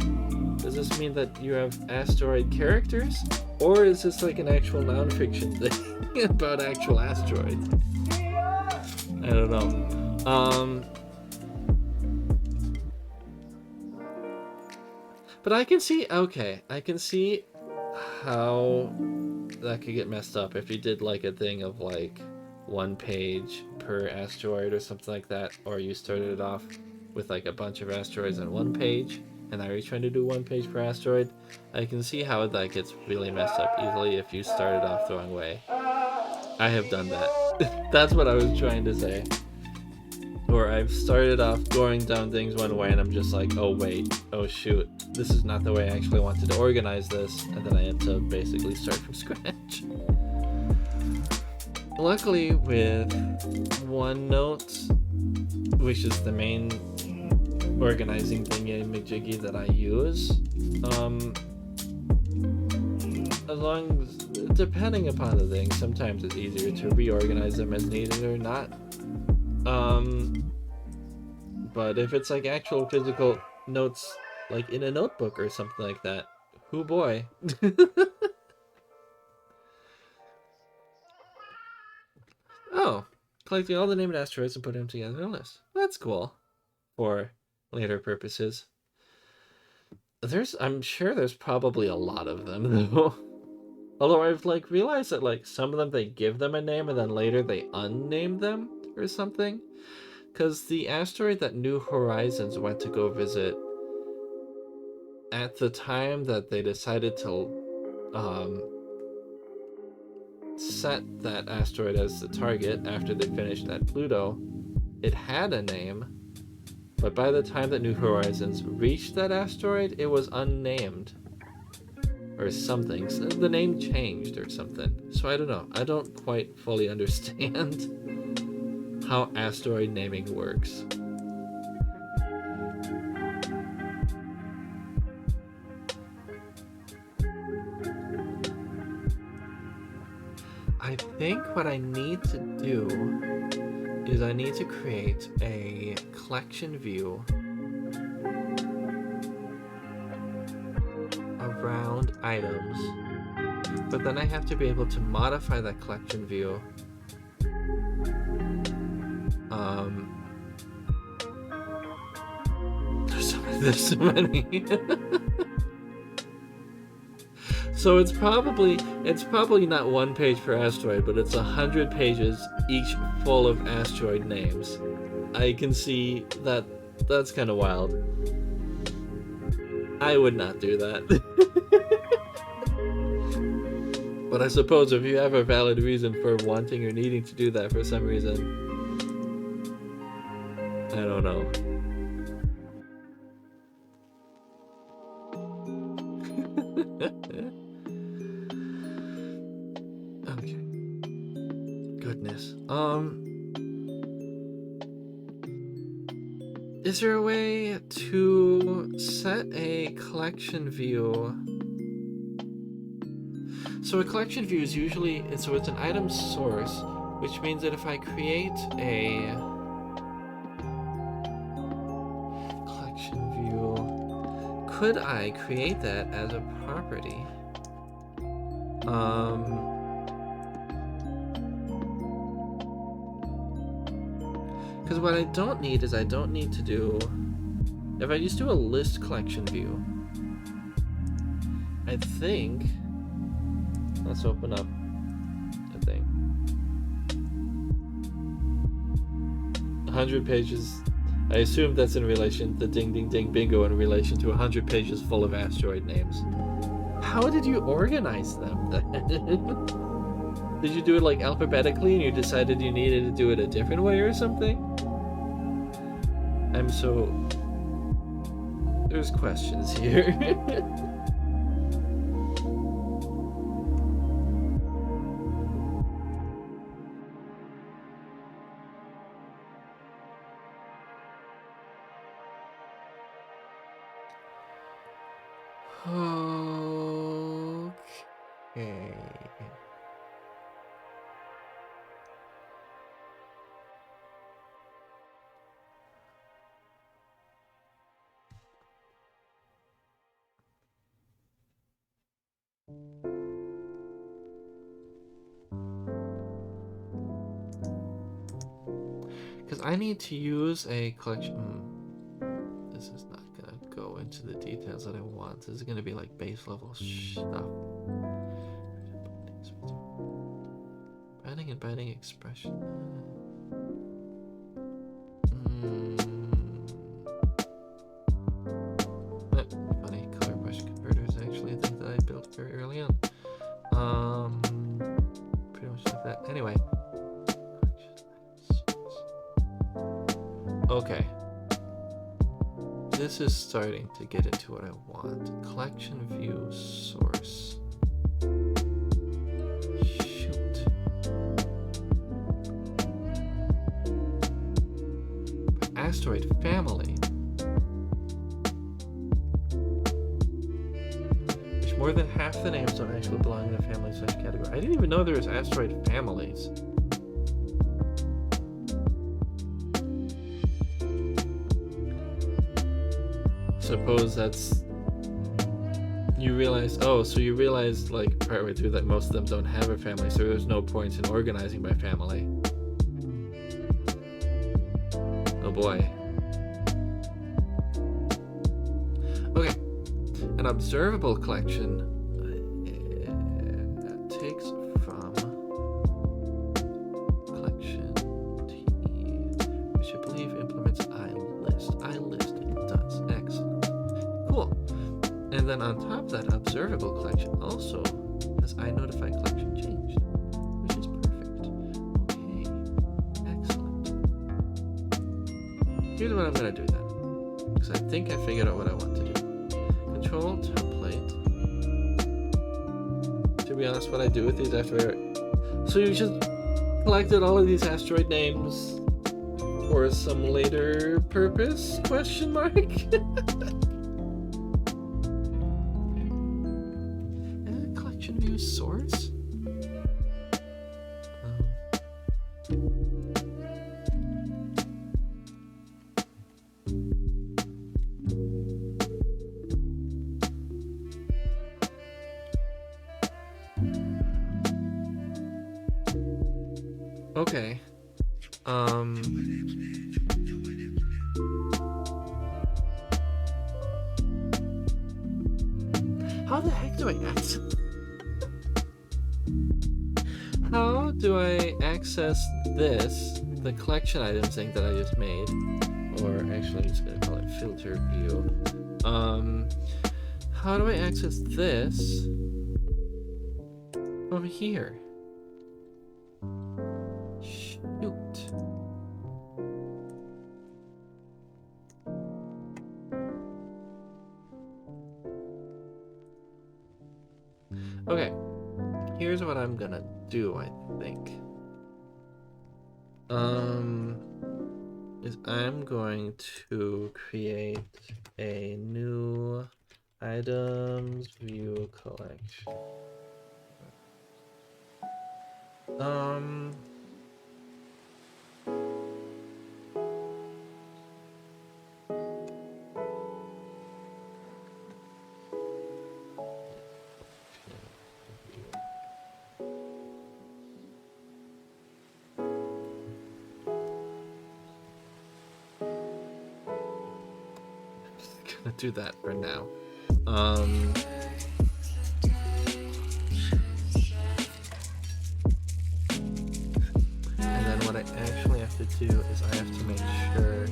Does this mean that you have asteroid characters? Or is this like an actual non-fiction thing about actual asteroids? I don't know. But I can see, okay, I can see how that could get messed up if you did like a thing of like 1 page per asteroid or something like that, or you started it off with like a bunch of asteroids on 1 page, and now you're trying to do 1 page per asteroid. I can see how that gets really messed up easily if you started off the wrong way. I have done that. That's what I was trying to say. Or I've started off going down things one way and I'm just like, oh wait, oh shoot, this is not the way I actually wanted to organize this, and then I had to basically start from scratch. Luckily with OneNote, which is the main organizing thingy-majiggy that I use, as long as, depending upon the thing, sometimes it's easier to reorganize them as needed or not. But if it's like actual physical notes, like in a notebook or something like that, hoo boy. Oh, collecting all the named asteroids and putting them together in a list. That's cool. For later purposes. I'm sure there's probably a lot of them though. Although I've like realized that like some of them they give them a name and then later they unname them or something. Because the asteroid that New Horizons went to go visit, at the time that they decided to set that asteroid as the target after they finished at Pluto, it had a name, but by the time that New Horizons reached that asteroid, it was unnamed. Or something. So the name changed or something. So I don't know. I don't quite fully understand how asteroid naming works. I think what I need to do is I need to create a collection view around items, but then I have to be able to modify that collection view there's so many. So it's probably not one page per asteroid, but it's 100 pages each full of asteroid names. I can see that. That's kind of wild. I would not do that. But I suppose if you have a valid reason for wanting or needing to do that for some reason, I don't know. Okay. Goodness. Is there a way to set a collection view? So a collection view is usually, so it's an item source, which means that if I create a collection view, could I create that as a property? Because what I don't need is I don't need to do, if I just do a list collection view, I think, let's open up the thing. 100 pages, I assume that's in relation, the ding ding ding bingo in relation to 100 pages full of asteroid names. How did you organize them then? Did you do it like alphabetically and you decided you needed to do it a different way or something? There's questions here. Okay. Because I need to use a collection. This is not gonna go into the details that I want. This is gonna be like base level stuff. Binding and binding expression. Funny, color brush converter is actually a thing that I built very early on. Pretty much like that. Anyway. Okay. This is starting to get into what I want. Collection view source. Shoot. Asteroid family. Which More than half the names don't actually belong in a family/category. I didn't even know there was asteroid families. Suppose that's... You realize... Oh, so you realized, like, partway through that most of them don't have a family, so there's no point in organizing by family. Oh boy. Okay. An observable collection takes from collection T, which I believe implements iList. iList, it does. Excellent. Cool. And then on top of that, observable collection also has iNotify collection changed, which is perfect. Okay. Excellent. Here's what I'm going to do then, because I think I figured out what I want to do. Control template. To be honest, what I do with these after... So you just collected all of these asteroid names for some later purpose? Question mark? And collection view source? Okay. How the heck do I access... How do I access this, the collection items thing that I just made? Or actually, I'm just gonna call it filter view. How do I access this from here? Shoot. Okay, here's what I'm gonna do, I think. Is I'm going to create a new items view collection. Gonna do that for now. And then what I actually have to do is I have to make sure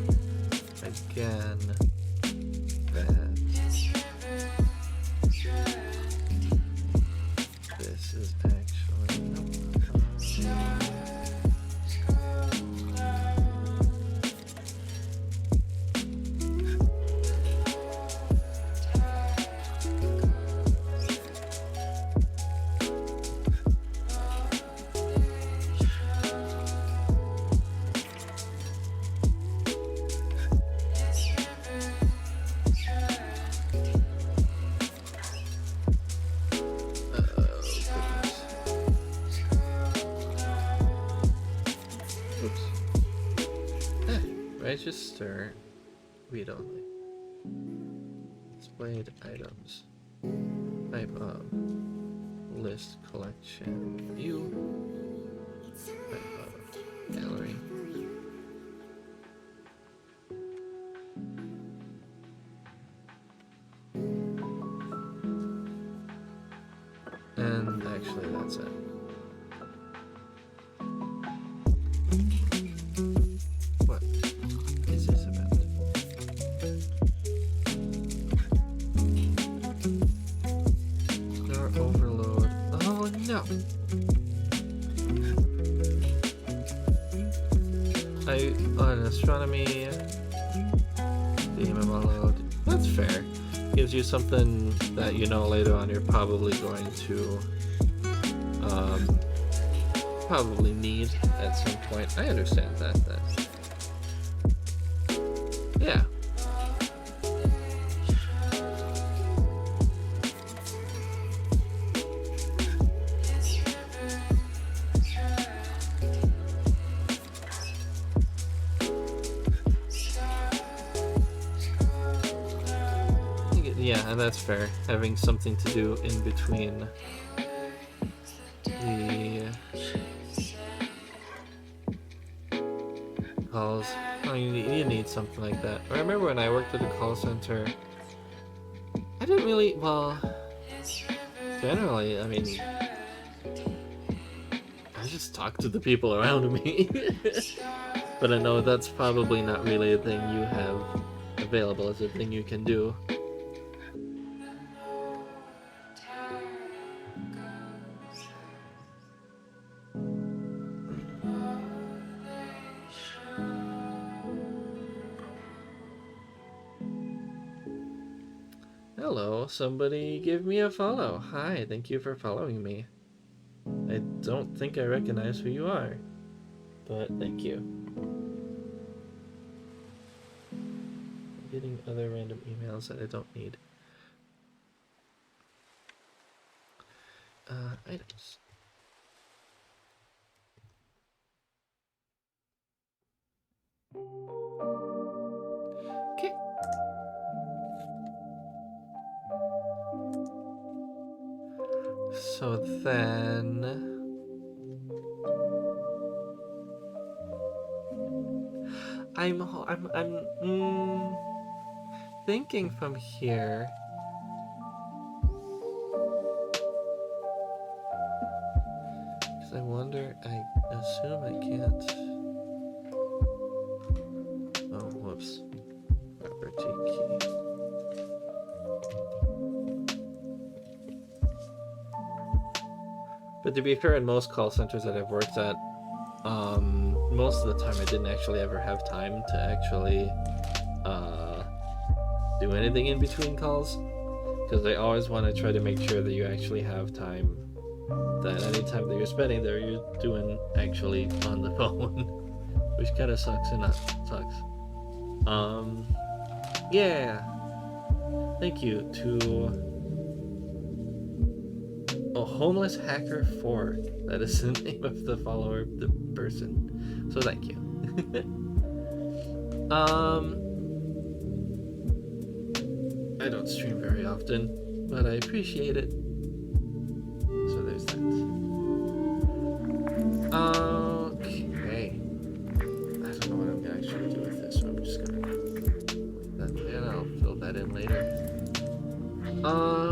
again that this is actually register read only. Displayed items. Type of list collection view. Type of gallery. And actually that's it. What is this about? Door overload. Oh no! On astronomy, theme overload. That's fair. Gives you something that you know later on you're probably going to probably need at some point. I understand that then. Yeah. and that's fair. Having something to do in between the calls. Oh, you need something like that. I remember when I worked at a call center, I didn't really, well, generally, I mean, I just talked to the people around me. But I know that's probably not really a thing you have available as a thing you can do. Hello, somebody give me a follow. Hi, thank you for following me. I don't think I recognize who you are, but thank you. I'm getting other random emails that I don't need. Items. Okay. So then... I'm thinking from here. Because I wonder, I assume I can't. Oh, whoops. Property key. But to be fair, in most call centers that I've worked at, most of the time I didn't actually ever have time to actually do anything in between calls, because they always want to try to make sure that you actually have time, that any time that you're spending there you're doing actually on the phone, which kind of sucks and not sucks. Yeah, thank you to Homeless Hacker 4. That is the name of the follower, the person. So thank you. I don't stream very often, but I appreciate it. So there's that. Okay. I don't know what I'm gonna actually do with this, so I'm just gonna put that in. I'll fill that in later. Okay.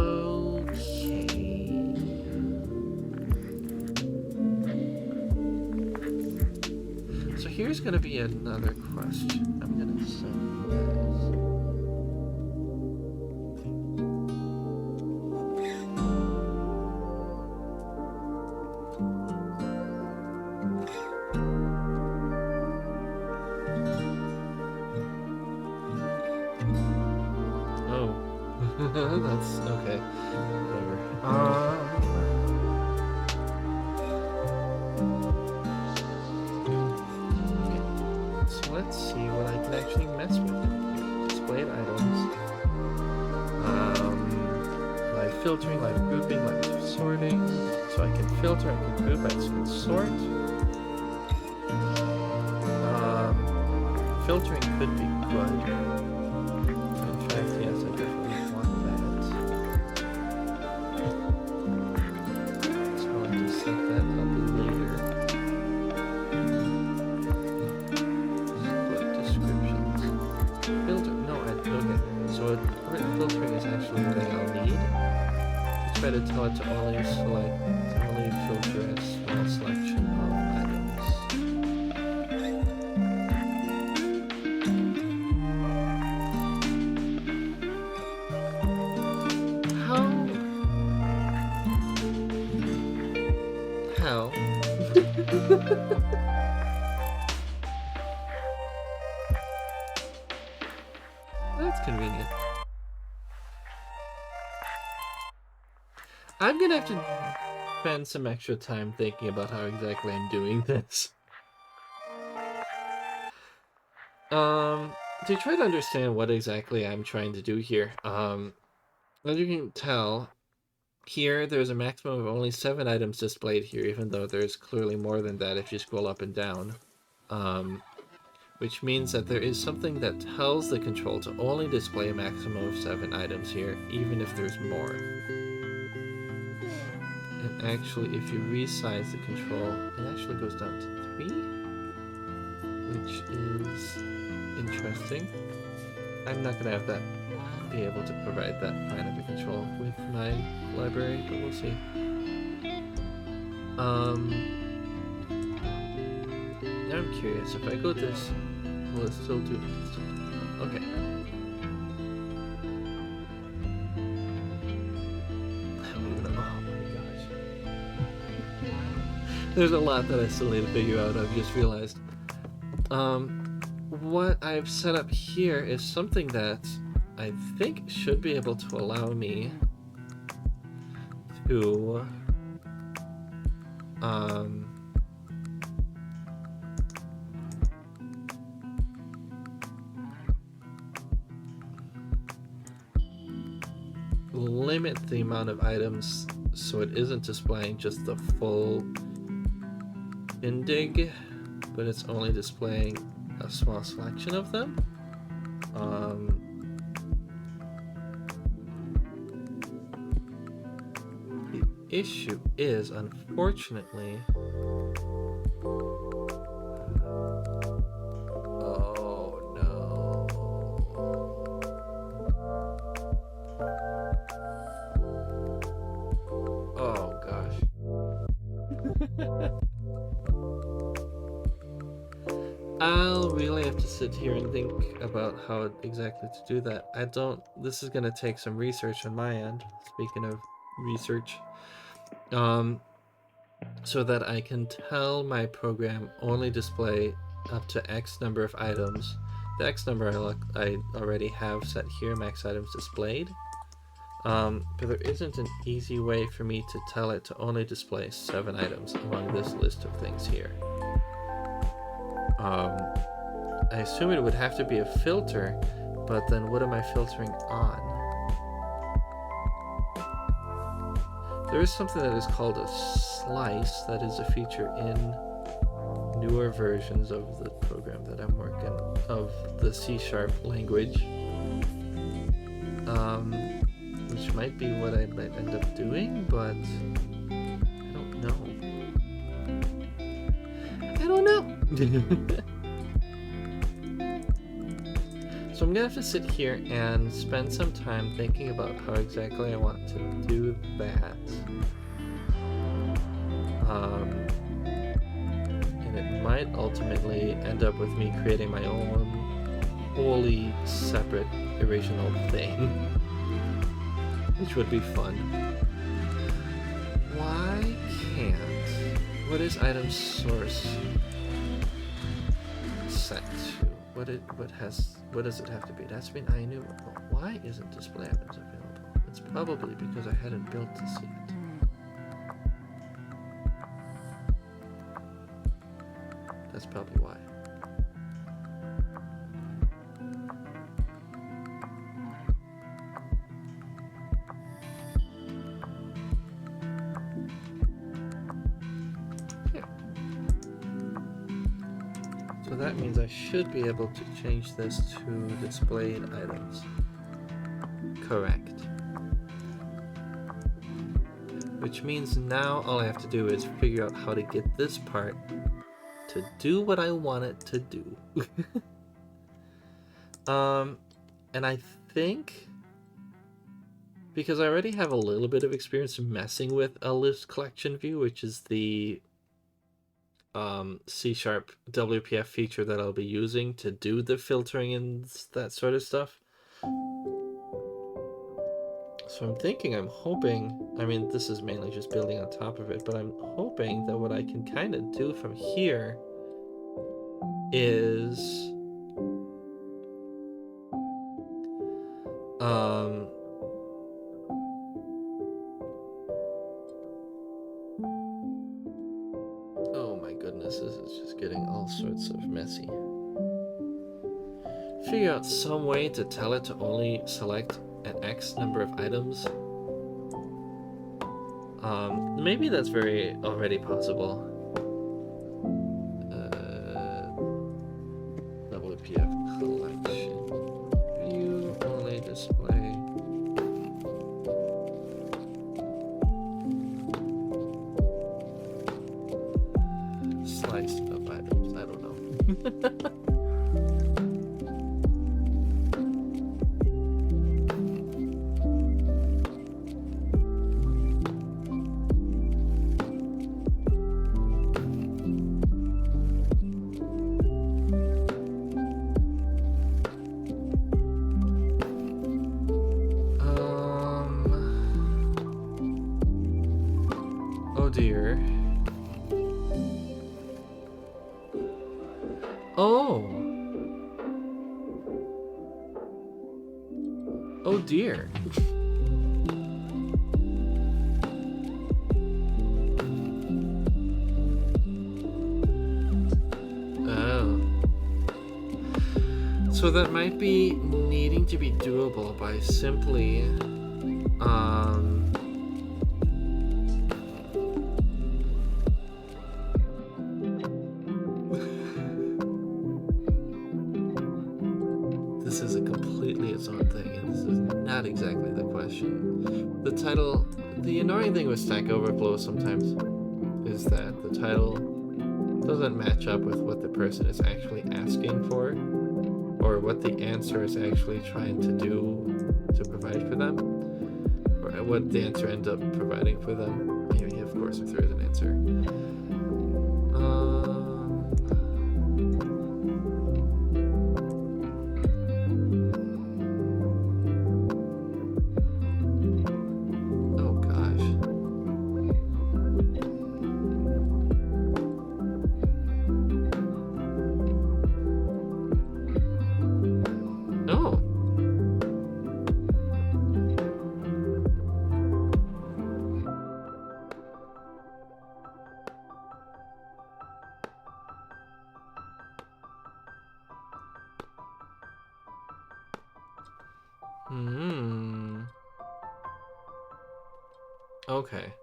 So here's gonna be another question. I'm gonna send this. That's okay. Whatever. Okay. So let's see what I can actually mess with here. Displayed items. Live filtering, live grouping, live sorting. So I can filter, I can group, I can sort. Filtering could be good. In fact, yes, I definitely want that. So I'll just set that up later. Split descriptions. Filter. No, okay. So written filtering is actually the thing I'll need. To try to tell it to only filter a small selection of items. How? That's convenient. I'm gonna have to spend some extra time thinking about how exactly I'm doing this. To try to understand what exactly I'm trying to do here. As you can tell, here there's a maximum of only 7 items displayed here, even though there's clearly more than that if you scroll up and down. which means that there is something that tells the control to only display a maximum of 7 items here, even if there's more. And actually, if you resize the control, it actually goes down to 3, which is interesting. I'm not going to have that be able to provide that fine of a control with my library, but we'll see. Now I'm curious, if I go this, will it still do? Okay. Oh my gosh. There's a lot that I still need to figure out, I've just realized. What I've set up here is something that I think should be able to allow me to limit the amount of items so it isn't displaying just the full indig, but it's only displaying a small selection of them. The issue is, unfortunately, I'll really have to sit here and think about how exactly to do that. This is gonna take some research on my end, speaking of research, so that I can tell my program only display up to X number of items. The X number I already have set here, max items displayed. But there isn't an easy way for me to tell it to only display 7 items among this list of things here. I assume it would have to be a filter, but then what am I filtering on? There is something that is called a slice that is a feature in newer versions of the program that I'm working of the C# language, which might be what I might end up doing, but I don't know. So I'm gonna have to sit here and spend some time thinking about how exactly I want to do that. And it might ultimately end up with me creating my own wholly separate irrational thing, which would be fun. Why can't... What is item source set to? What does it have to be? It has to be an INU. Well, why isn't display items available? It's probably because I hadn't built this yet. That's probably why. So that means I should be able to change this to displayed items. Correct. Which means now all I have to do is figure out how to get this part to do what I want it to do. And I think, because I already have a little bit of experience messing with a list collection view, which is the C# WPF feature that I'll be using to do the filtering and that sort of stuff. So I'm hoping, I mean, this is mainly just building on top of it, but I'm hoping that what I can kind of do from here is oh my goodness, this is just getting all sorts of messy. Figure out some way to tell it to only select an X number of items. Maybe that's already possible. Oh dear. Oh. Oh dear. Oh. So that might be needing to be doable by simply, this is a completely its own thing, and this is not exactly the question. The title, the annoying thing with Stack Overflow sometimes is that the title doesn't match up with what the person is actually asking for, or what the answer is actually trying to do to provide for them, or what the answer ends up providing for them. Maybe, of course, if there is an answer. Oh gosh. Oh. Okay.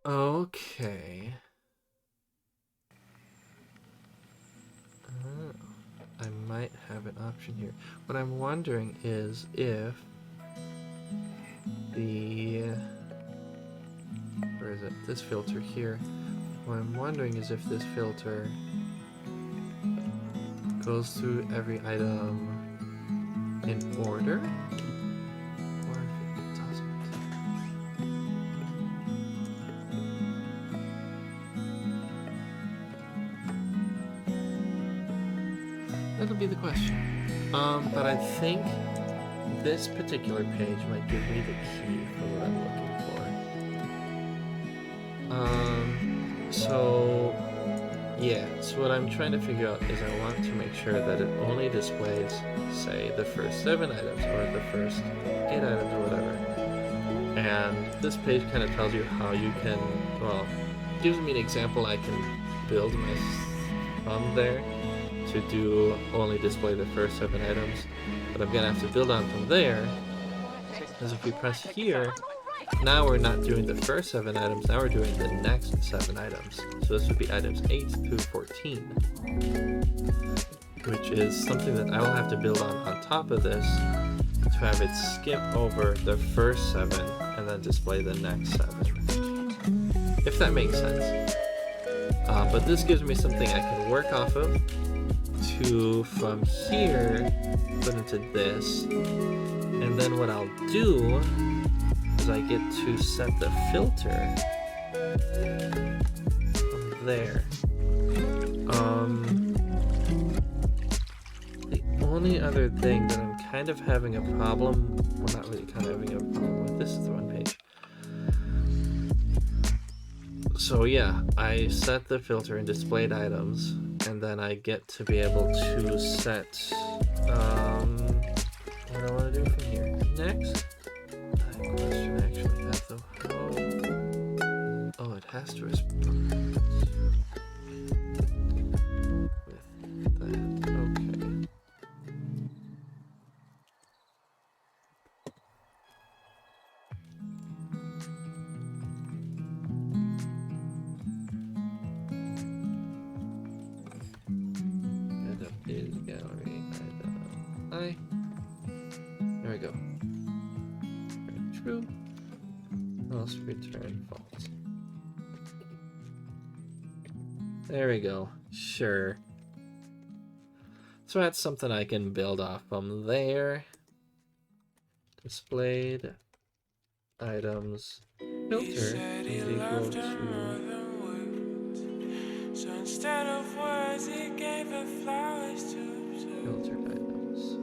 Okay. I might have an option here. What I'm wondering is if the... Where is it? This filter here. What I'm wondering is if this filter goes through every item in order, or if it doesn't. That'll be the question. But I think this particular page might give me the key for what I'm looking for. So what I'm trying to figure out is I want to make sure that it only displays, say, the first 7 items or the first 8 items or whatever. And this page kind of tells you how you can, well, gives me an example I can build my thumb there to do only display the first 7 items. But I'm gonna have to build on from there, because if we press here, now we're not doing the first 7 items, now we're doing the next 7 items. So this would be items 8 through 14, which is something that I will have to build on top of this to have it skip over the first 7 and then display the next 7. If that makes sense. But this gives me something I can work off of to, from here, put into this. And then what I'll do is I get to set the filter from there. The only other thing that I'm kind of having a problem, well, not really kind of having a problem with, this is the one page. So yeah, I set the filter in displayed items, and then I get to be able to set what I want to do from here. Next, question actually has though how. Oh, it has to respond with that. Okay. Item is gallery item I. There we go. True. Else return false. There we go. Sure. So that's something I can build off from there. Displayed items filter is equal to so instead of words, he gave her flowers to observe. filtered items.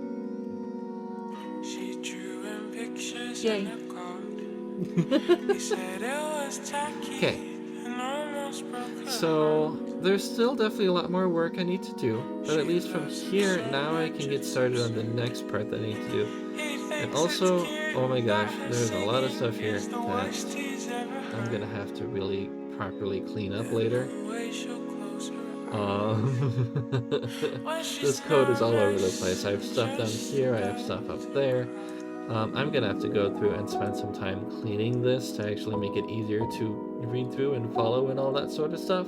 She drew in pictures Yay. in a card. He said it was tacky. Okay. So there's still definitely a lot more work I need to do, but at least from here, now I can get started on the next part that I need to do. And also, oh my gosh, there's a lot of stuff here that I'm gonna have to really properly clean up later. This code is all over the place. I have stuff down here, I have stuff up there. I'm gonna have to go through and spend some time cleaning this to actually make it easier to read through and follow and all that sort of stuff.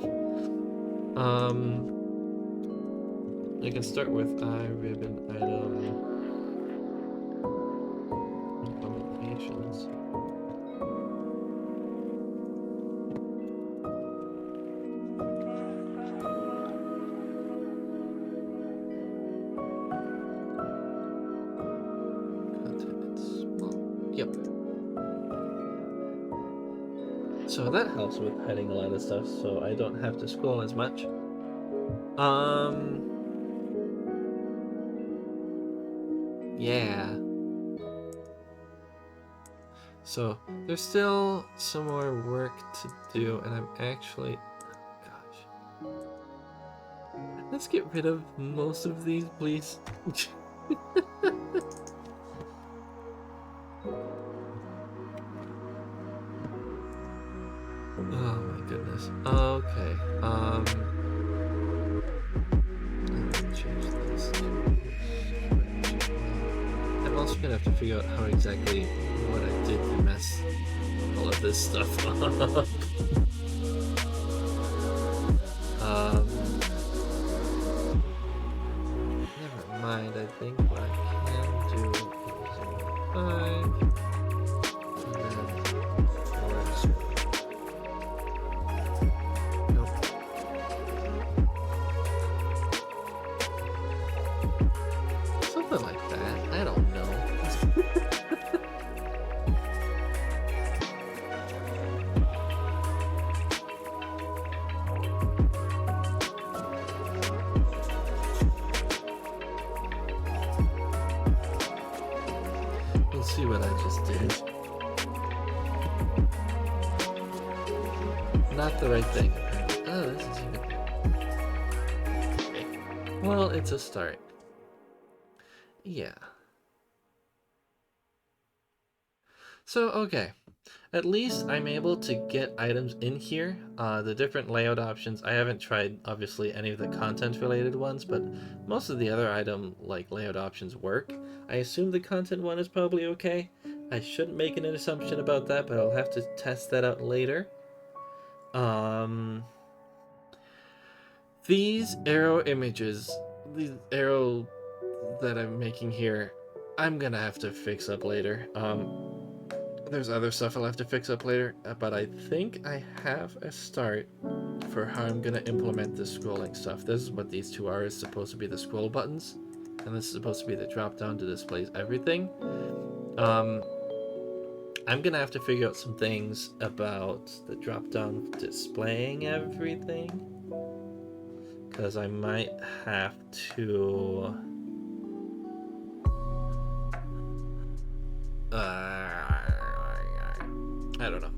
I can start with ribbon item implementations. Yep. So that helps with hiding a lot of stuff, so I don't have to scroll as much. Yeah. So there's still some more work to do, and I'm actually, gosh. Let's get rid of most of these, please. Oh my goodness. Okay. Let me change this to I'm also gonna have to figure out how exactly what I did to mess all of this stuff up. Never mind. I think what I can do is 5. Something like that. I don't know. We'll see what I just did. Not the right thing, apparently. Oh, this is even... Okay. Well, it's a start. Yeah. So, okay. At least I'm able to get items in here. The different layout options, I haven't tried, obviously, any of the content-related ones, but most of the other item, like, layout options work. I assume the content one is probably okay. I shouldn't make an assumption about that, but I'll have to test that out later. These arrow images, these arrow that I'm making here, I'm gonna have to fix up later. There's other stuff I'll have to fix up later, but I think I have a start for how I'm gonna implement the scrolling stuff. This is what these two are. It's supposed to be the scroll buttons, and this is supposed to be the drop down to display everything. I'm gonna have to figure out some things about the drop down displaying everything, because I might have to I don't know.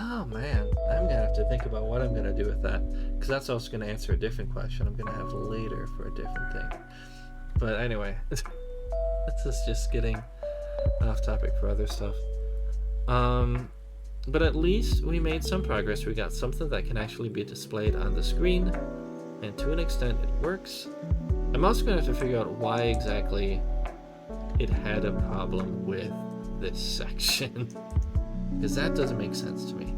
Oh man, I'm gonna have to think about what I'm gonna do with that, because that's also gonna answer a different question I'm gonna have later for a different thing. But anyway, this is just getting off topic for other stuff. But at least we made some progress. We got something that can actually be displayed on the screen, and to an extent it works. I'm also gonna have to figure out why exactly it had a problem with this section, because that doesn't make sense to me.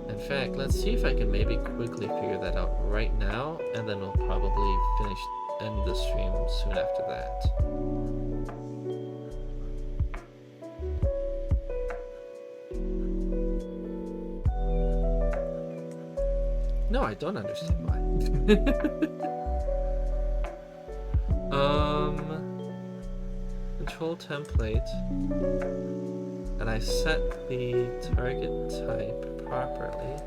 In fact, let's see if I can maybe quickly figure that out right now, and then we'll probably end the stream soon after that. No, I don't understand why. Control template. And I set the target type properly.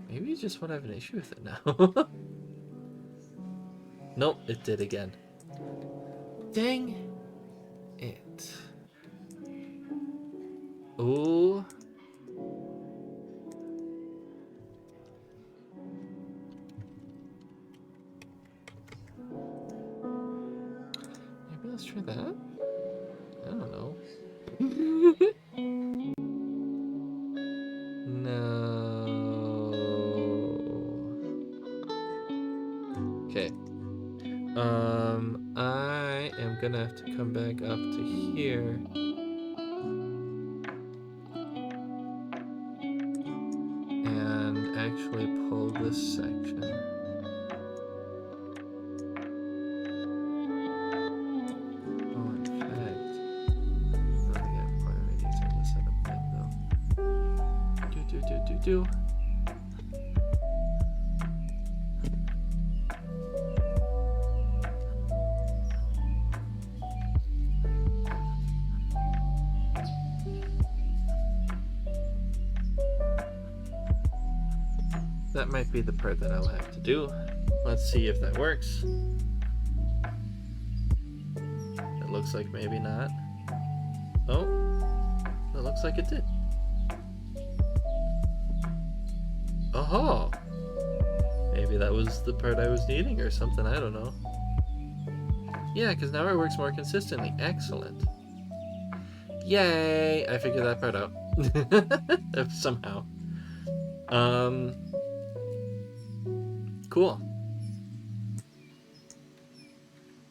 Maybe you just want to have an issue with it now. Nope, it did again. Dang it. Ooh. Maybe let's try that? I don't know. No. Okay. I am gonna have to come back up to here. And actually pull this section. Oh, in fact, I got part of it using the setup thing though. Do. That might be the part that I'll have to do. Let's see if that works. It looks like maybe not. Oh, it looks like it did. Oh, maybe that was the part I was needing or something, I don't know. Yeah, because now it works more consistently. Excellent. Yay! I figured that part out. Somehow. Cool.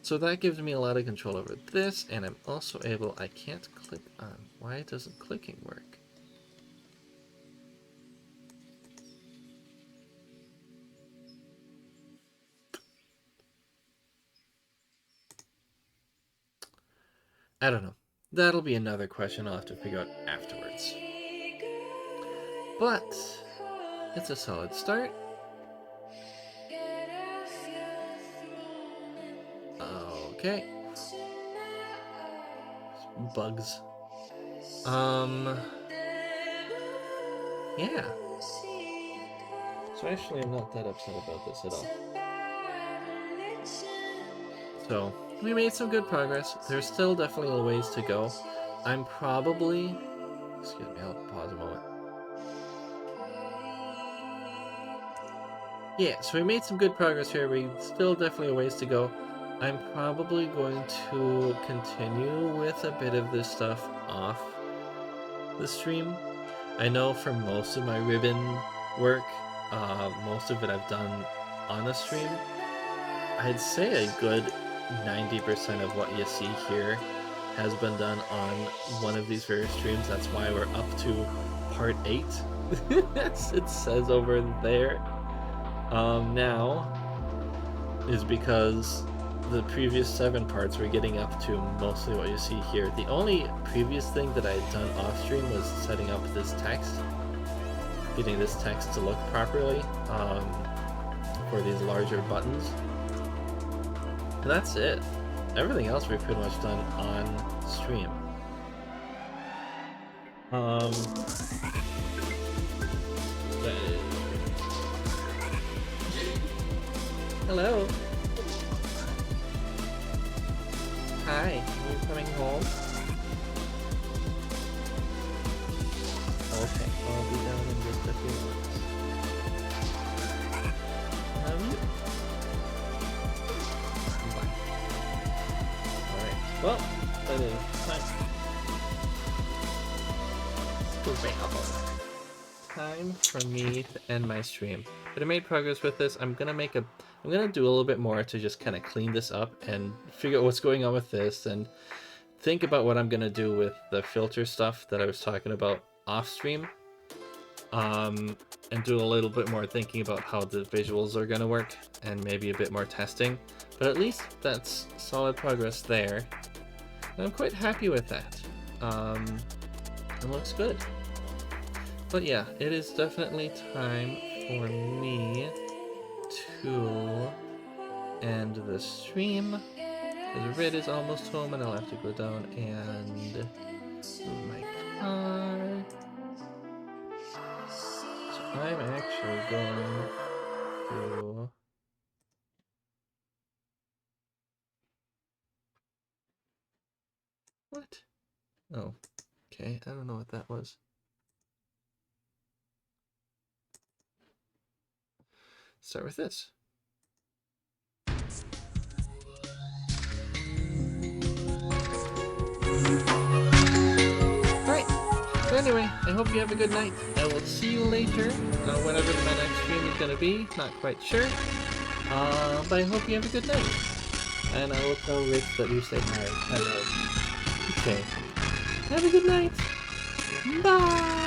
So that gives me a lot of control over this, and I'm also able... I can't click on. Why doesn't clicking work? I don't know. That'll be another question I'll have to figure out afterwards. But it's a solid start. Okay. Bugs. Yeah. So actually I'm not that upset about this at all. So we made some good progress. There's still definitely a ways to go. I'm probably... Excuse me, I'll pause a moment. Yeah, so we made some good progress here. We still definitely a ways to go. I'm probably going to continue with a bit of this stuff off the stream. I know for most of my ribbon work, most of it I've done on a stream. I'd say a good 90% of what you see here has been done on one of these various streams. That's why we're up to part 8. As it says over there. Now is because the previous 7 parts were getting up to mostly what you see here. The only previous thing that I had done off stream was setting up this text, getting this text to look properly for these larger buttons. And that's it. Everything else we've pretty much done on stream. Hello. Hi, are you coming home? Okay, I'll be down in just a few minutes. Bye. Alright, well, that is time for me to end my stream. But I made progress with this. I'm gonna do a little bit more to just kind of clean this up and figure out what's going on with this and think about what I'm gonna do with the filter stuff that I was talking about off stream. and do a little bit more thinking about how the visuals are going to work, and maybe a bit more testing. But at least that's solid progress there. And I'm quite happy with that. It looks good. But yeah, it is definitely time for me to end the stream. Because Rid is almost home and I'll have to go down and move my car. So I'm actually going to... What? Oh, okay. I don't know what that was. Start with this. Alright. So anyway, I hope you have a good night. I will see you later. Whenever my next stream is going to be. Not quite sure. But I hope you have a good night. And I will tell Rich that you say hi. Hello. Okay. Have a good night. Bye!